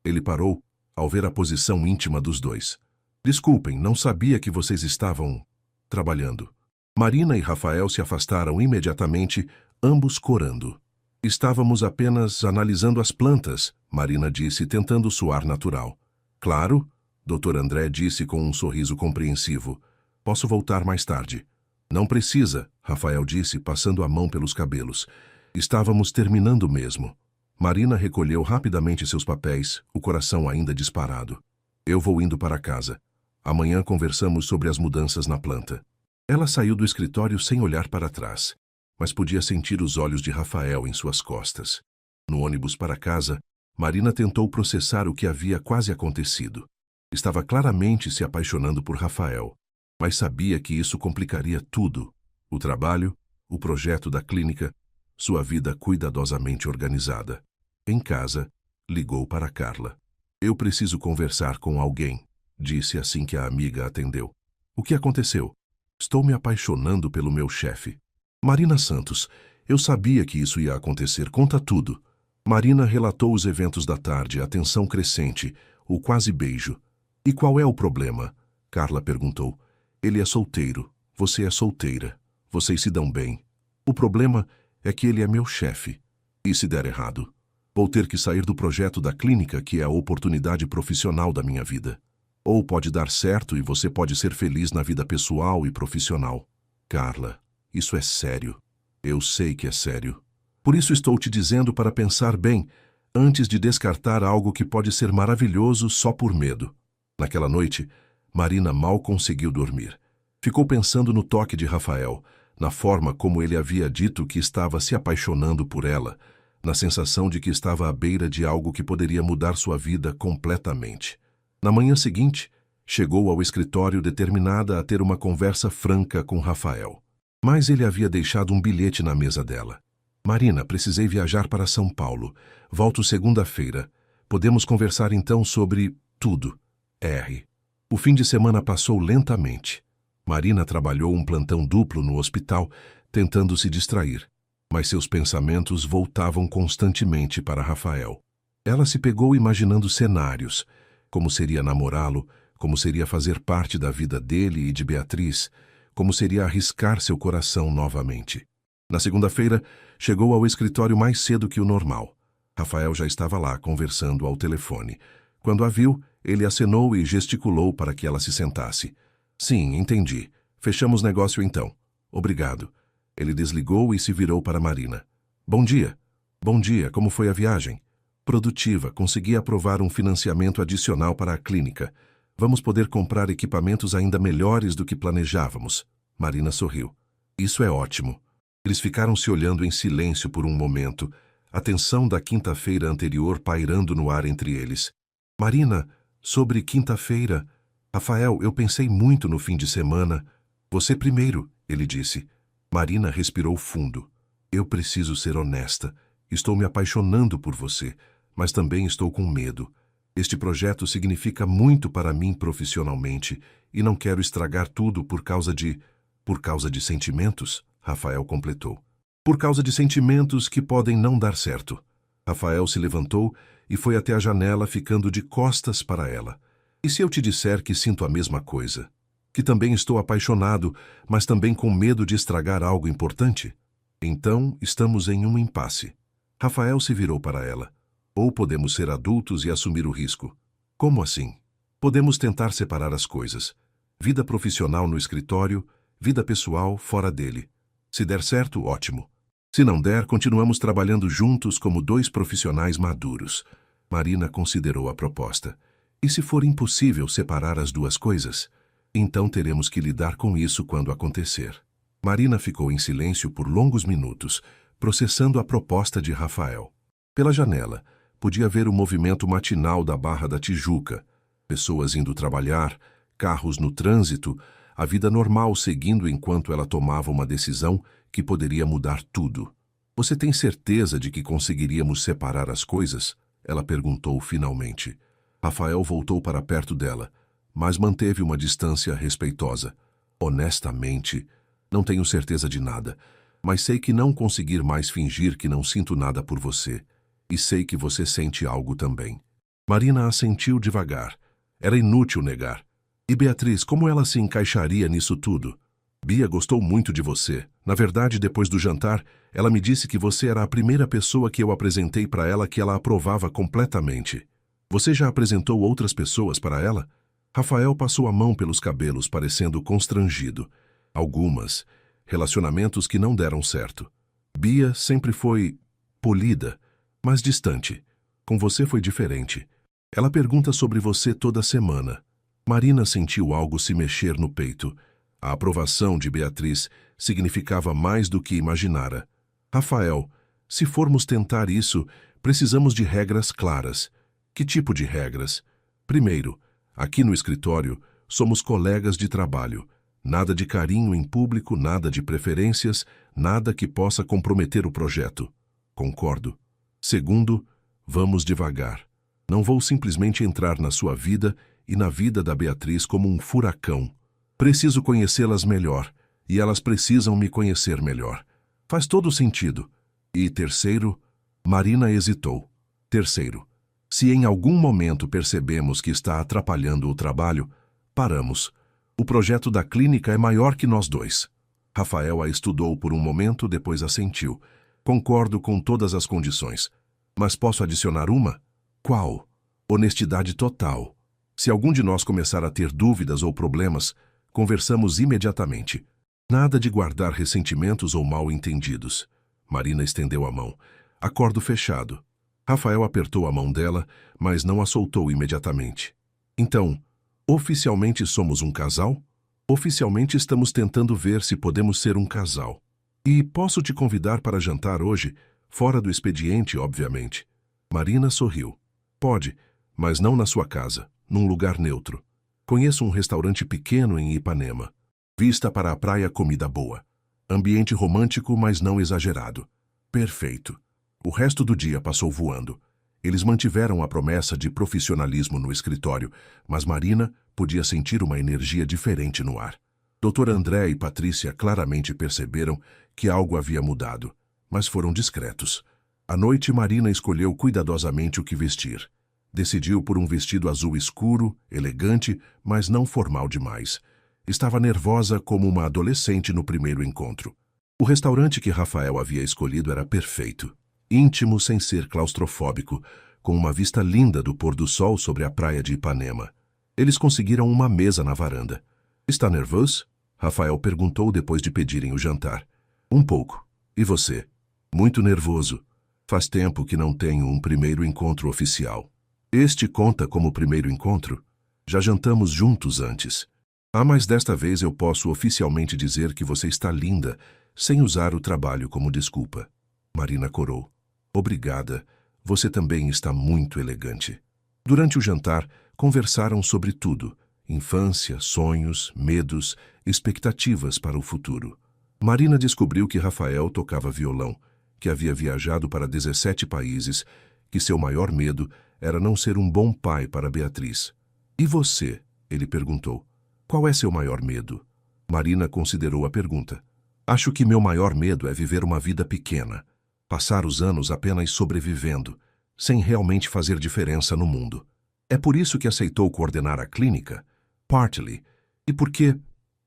Ele parou ao ver a posição íntima dos dois. Desculpem, não sabia que vocês estavam trabalhando. Marina e Rafael se afastaram imediatamente, ambos corando. Estávamos apenas analisando as plantas, Marina disse, tentando soar natural. Claro, Dr. André disse com um sorriso compreensivo. Posso voltar mais tarde. Não precisa, Rafael disse, passando a mão pelos cabelos. Estávamos terminando mesmo. Marina recolheu rapidamente seus papéis, o coração ainda disparado. Eu vou indo para casa. Amanhã conversamos sobre as mudanças na planta. Ela saiu do escritório sem olhar para trás, mas podia sentir os olhos de Rafael em suas costas. No ônibus para casa, Marina tentou processar o que havia quase acontecido. Estava claramente se apaixonando por Rafael, mas sabia que isso complicaria tudo. O trabalho, o projeto da clínica, sua vida cuidadosamente organizada. Em casa, ligou para Carla. Eu preciso conversar com alguém, disse assim que a amiga atendeu. O que aconteceu? Estou me apaixonando pelo meu chefe. Marina Santos, eu sabia que isso ia acontecer, conta tudo. Marina relatou os eventos da tarde, a tensão crescente, o quase beijo. E qual é o problema? Carla perguntou. Ele é solteiro, você é solteira. Vocês se dão bem. O problema é que ele é meu chefe. E se der errado? Vou ter que sair do projeto da clínica, que é a oportunidade profissional da minha vida. Ou pode dar certo e você pode ser feliz na vida pessoal e profissional. Carla, isso é sério. Eu sei que é sério. Por isso estou te dizendo para pensar bem, antes de descartar algo que pode ser maravilhoso só por medo. Naquela noite, Marina mal conseguiu dormir. Ficou pensando no toque de Rafael, na forma como ele havia dito que estava se apaixonando por ela, na sensação de que estava à beira de algo que poderia mudar sua vida completamente. Na manhã seguinte, chegou ao escritório determinada a ter uma conversa franca com Rafael. Mas ele havia deixado um bilhete na mesa dela. Marina, precisei viajar para São Paulo. Volto segunda-feira. Podemos conversar então sobre tudo. R. O fim de semana passou lentamente. Marina trabalhou um plantão duplo no hospital, tentando se distrair, mas seus pensamentos voltavam constantemente para Rafael. Ela se pegou imaginando cenários, como seria namorá-lo, como seria fazer parte da vida dele e de Beatriz, como seria arriscar seu coração novamente. Na segunda-feira, chegou ao escritório mais cedo que o normal. Rafael já estava lá, conversando ao telefone. Quando a viu, ele acenou e gesticulou para que ela se sentasse. Sim, entendi. Fechamos negócio então. Obrigado. Ele desligou e se virou para Marina. Bom dia. Bom dia, como foi a viagem? Produtiva, consegui aprovar um financiamento adicional para a clínica. Vamos poder comprar equipamentos ainda melhores do que planejávamos. Marina sorriu. Isso é ótimo. Eles ficaram se olhando em silêncio por um momento, a tensão da quinta-feira anterior pairando no ar entre eles. Marina, sobre quinta-feira... Rafael, eu pensei muito no fim de semana. Você primeiro, ele disse. Marina respirou fundo. Eu preciso ser honesta. Estou me apaixonando por você, mas também estou com medo. Este projeto significa muito para mim profissionalmente e não quero estragar tudo por causa de sentimentos, Rafael completou. Por causa de sentimentos que podem não dar certo. Rafael se levantou e foi até a janela, ficando de costas para ela. E se eu te disser que sinto a mesma coisa? Que também estou apaixonado, mas também com medo de estragar algo importante? Então, estamos em um impasse. Rafael se virou para ela. Ou podemos ser adultos e assumir o risco. Como assim? Podemos tentar separar as coisas. Vida profissional no escritório, vida pessoal fora dele. Se der certo, ótimo. Se não der, continuamos trabalhando juntos como dois profissionais maduros. Marina considerou a proposta. E se for impossível separar as duas coisas? Então teremos que lidar com isso quando acontecer. Marina ficou em silêncio por longos minutos, processando a proposta de Rafael. Pela janela, podia ver o movimento matinal da Barra da Tijuca. Pessoas indo trabalhar, carros no trânsito, a vida normal seguindo enquanto ela tomava uma decisão que poderia mudar tudo. Você tem certeza de que conseguiríamos separar as coisas? Ela perguntou finalmente. Rafael voltou para perto dela, mas manteve uma distância respeitosa. Honestamente, não tenho certeza de nada, mas sei que não conseguir mais fingir que não sinto nada por você. E sei que você sente algo também. Marina assentiu devagar. Era inútil negar. E Beatriz, como ela se encaixaria nisso tudo? Bia gostou muito de você. Na verdade, depois do jantar, ela me disse que você era a primeira pessoa que eu apresentei para ela que ela aprovava completamente. Você já apresentou outras pessoas para ela? Rafael passou a mão pelos cabelos, parecendo constrangido. Algumas. Relacionamentos que não deram certo. Bia sempre foi polida, mas distante. Com você foi diferente. Ela pergunta sobre você toda semana. Marina sentiu algo se mexer no peito. A aprovação de Beatriz significava mais do que imaginara. Rafael, se formos tentar isso, precisamos de regras claras. Que tipo de regras? Primeiro, aqui no escritório, somos colegas de trabalho. Nada de carinho em público, nada de preferências, nada que possa comprometer o projeto. Concordo. Segundo, vamos devagar. Não vou simplesmente entrar na sua vida e na vida da Beatriz como um furacão. Preciso conhecê-las melhor, e elas precisam me conhecer melhor. Faz todo sentido. E terceiro, Marina hesitou. Terceiro, se em algum momento percebemos que está atrapalhando o trabalho, paramos. O projeto da clínica é maior que nós dois. Rafael a estudou por um momento, depois assentiu. Concordo com todas as condições. Mas posso adicionar uma? Qual? Honestidade total. Se algum de nós começar a ter dúvidas ou problemas, conversamos imediatamente. Nada de guardar ressentimentos ou mal-entendidos. Marina estendeu a mão. Acordo fechado. Rafael apertou a mão dela, mas não a soltou imediatamente. Então, oficialmente somos um casal? Oficialmente estamos tentando ver se podemos ser um casal. E posso te convidar para jantar hoje, fora do expediente, obviamente. Marina sorriu. Pode, mas não na sua casa, num lugar neutro. Conheço um restaurante pequeno em Ipanema. Vista para a praia, comida boa. Ambiente romântico, mas não exagerado. Perfeito. O resto do dia passou voando. Eles mantiveram a promessa de profissionalismo no escritório, mas Marina podia sentir uma energia diferente no ar. Dr. André e Patrícia claramente perceberam que algo havia mudado, mas foram discretos. À noite, Marina escolheu cuidadosamente o que vestir. Decidiu por um vestido azul escuro, elegante, mas não formal demais. Estava nervosa como uma adolescente no primeiro encontro. O restaurante que Rafael havia escolhido era perfeito. Íntimo sem ser claustrofóbico, com uma vista linda do pôr do sol sobre a praia de Ipanema. Eles conseguiram uma mesa na varanda. Está nervoso? Rafael perguntou depois de pedirem o jantar. Um pouco. E você? Muito nervoso. Faz tempo que não tenho um primeiro encontro oficial. Este conta como primeiro encontro? Já jantamos juntos antes. Ah, mas desta vez eu posso oficialmente dizer que você está linda, sem usar o trabalho como desculpa. Marina corou. Obrigada. Você também está muito elegante. Durante o jantar, conversaram sobre tudo. Infância, sonhos, medos, expectativas para o futuro. Marina descobriu que Rafael tocava violão, que havia viajado para 17 países, que seu maior medo era não ser um bom pai para Beatriz. E você? Ele perguntou. Qual é seu maior medo? Marina considerou a pergunta. Acho que meu maior medo é viver uma vida pequena, passar os anos apenas sobrevivendo, sem realmente fazer diferença no mundo. É por isso que aceitou coordenar a clínica? Partly. E por que?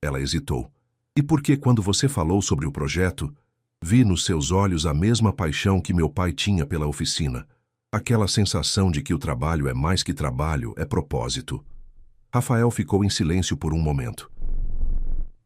Ela hesitou. E por que quando você falou sobre o projeto, vi nos seus olhos a mesma paixão que meu pai tinha pela oficina. Aquela sensação de que o trabalho é mais que trabalho, é propósito. Rafael ficou em silêncio por um momento.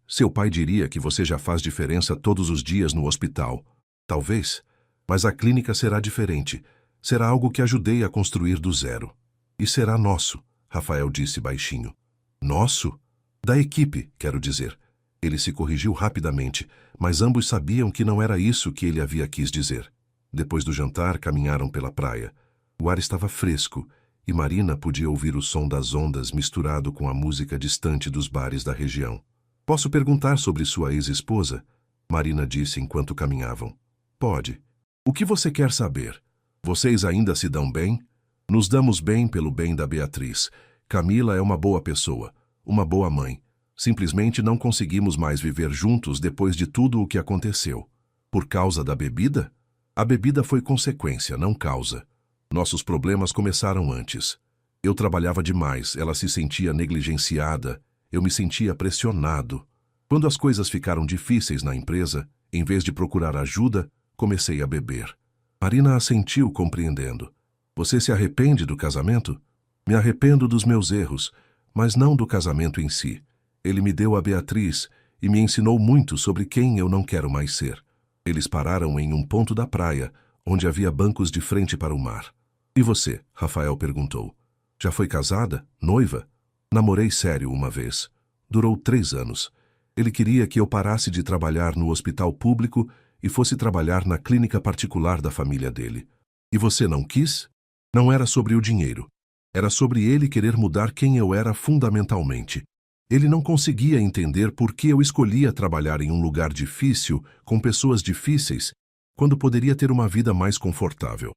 Seu pai diria que você já faz diferença todos os dias no hospital. Talvez, mas a clínica será diferente. Será algo que ajudei a construir do zero. E será nosso, Rafael disse baixinho. Nosso? Da equipe, quero dizer. Ele se corrigiu rapidamente, mas ambos sabiam que não era isso que ele havia quis dizer. Depois do jantar, caminharam pela praia. O ar estava fresco e Marina podia ouvir o som das ondas misturado com a música distante dos bares da região. Posso perguntar sobre sua ex-esposa? Marina disse enquanto caminhavam. Pode. O que você quer saber? Vocês ainda se dão bem? Nos damos bem pelo bem da Beatriz. Camila é uma boa pessoa, uma boa mãe. Simplesmente não conseguimos mais viver juntos depois de tudo o que aconteceu. Por causa da bebida? A bebida foi consequência, não causa. Nossos problemas começaram antes. Eu trabalhava demais, ela se sentia negligenciada, eu me sentia pressionado. Quando as coisas ficaram difíceis na empresa, em vez de procurar ajuda, comecei a beber. Marina assentiu, compreendendo. Você se arrepende do casamento? Me arrependo dos meus erros, mas não do casamento em si. Ele me deu a Beatriz e me ensinou muito sobre quem eu não quero mais ser. Eles pararam em um ponto da praia, onde havia bancos de frente para o mar. E você? Rafael perguntou. Já foi casada? Noiva? Namorei sério uma vez. Durou 3 anos. Ele queria que eu parasse de trabalhar no hospital público e fosse trabalhar na clínica particular da família dele. E você não quis? Não era sobre o dinheiro. Era sobre ele querer mudar quem eu era fundamentalmente. Ele não conseguia entender por que eu escolhia trabalhar em um lugar difícil, com pessoas difíceis, quando poderia ter uma vida mais confortável.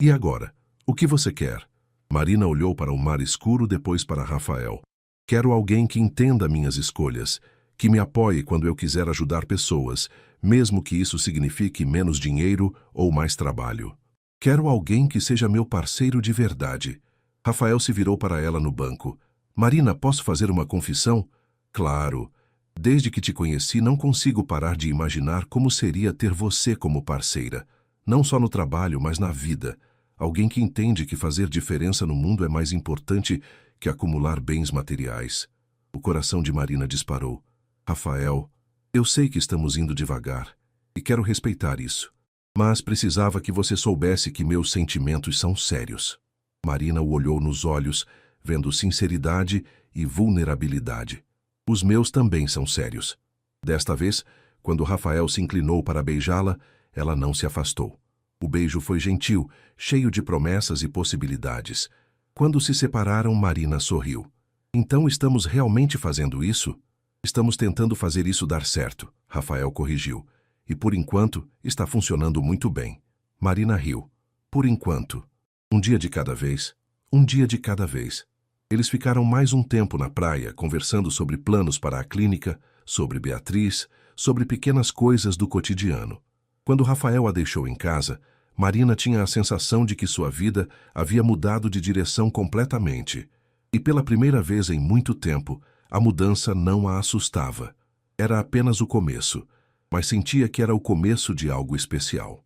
E agora? O que você quer? Marina olhou para o mar escuro, depois para Rafael. Quero alguém que entenda minhas escolhas, que me apoie quando eu quiser ajudar pessoas, mesmo que isso signifique menos dinheiro ou mais trabalho. Quero alguém que seja meu parceiro de verdade. Rafael se virou para ela no banco. Marina, posso fazer uma confissão? Claro. Desde que te conheci, não consigo parar de imaginar como seria ter você como parceira. Não só no trabalho, mas na vida. Alguém que entende que fazer diferença no mundo é mais importante que acumular bens materiais. O coração de Marina disparou. Rafael, eu sei que estamos indo devagar e quero respeitar isso. Mas precisava que você soubesse que meus sentimentos são sérios. Marina o olhou nos olhos, vendo sinceridade e vulnerabilidade. Os meus também são sérios. Desta vez, quando Rafael se inclinou para beijá-la, ela não se afastou. O beijo foi gentil, cheio de promessas e possibilidades. Quando se separaram, Marina sorriu. Então estamos realmente fazendo isso? Estamos tentando fazer isso dar certo, Rafael corrigiu. E por enquanto, está funcionando muito bem. Marina riu. Por enquanto. Um dia de cada vez. Um dia de cada vez. Eles ficaram mais um tempo na praia, conversando sobre planos para a clínica, sobre Beatriz, sobre pequenas coisas do cotidiano. Quando Rafael a deixou em casa, Marina tinha a sensação de que sua vida havia mudado de direção completamente. E pela primeira vez em muito tempo, a mudança não a assustava. Era apenas o começo, mas sentia que era o começo de algo especial.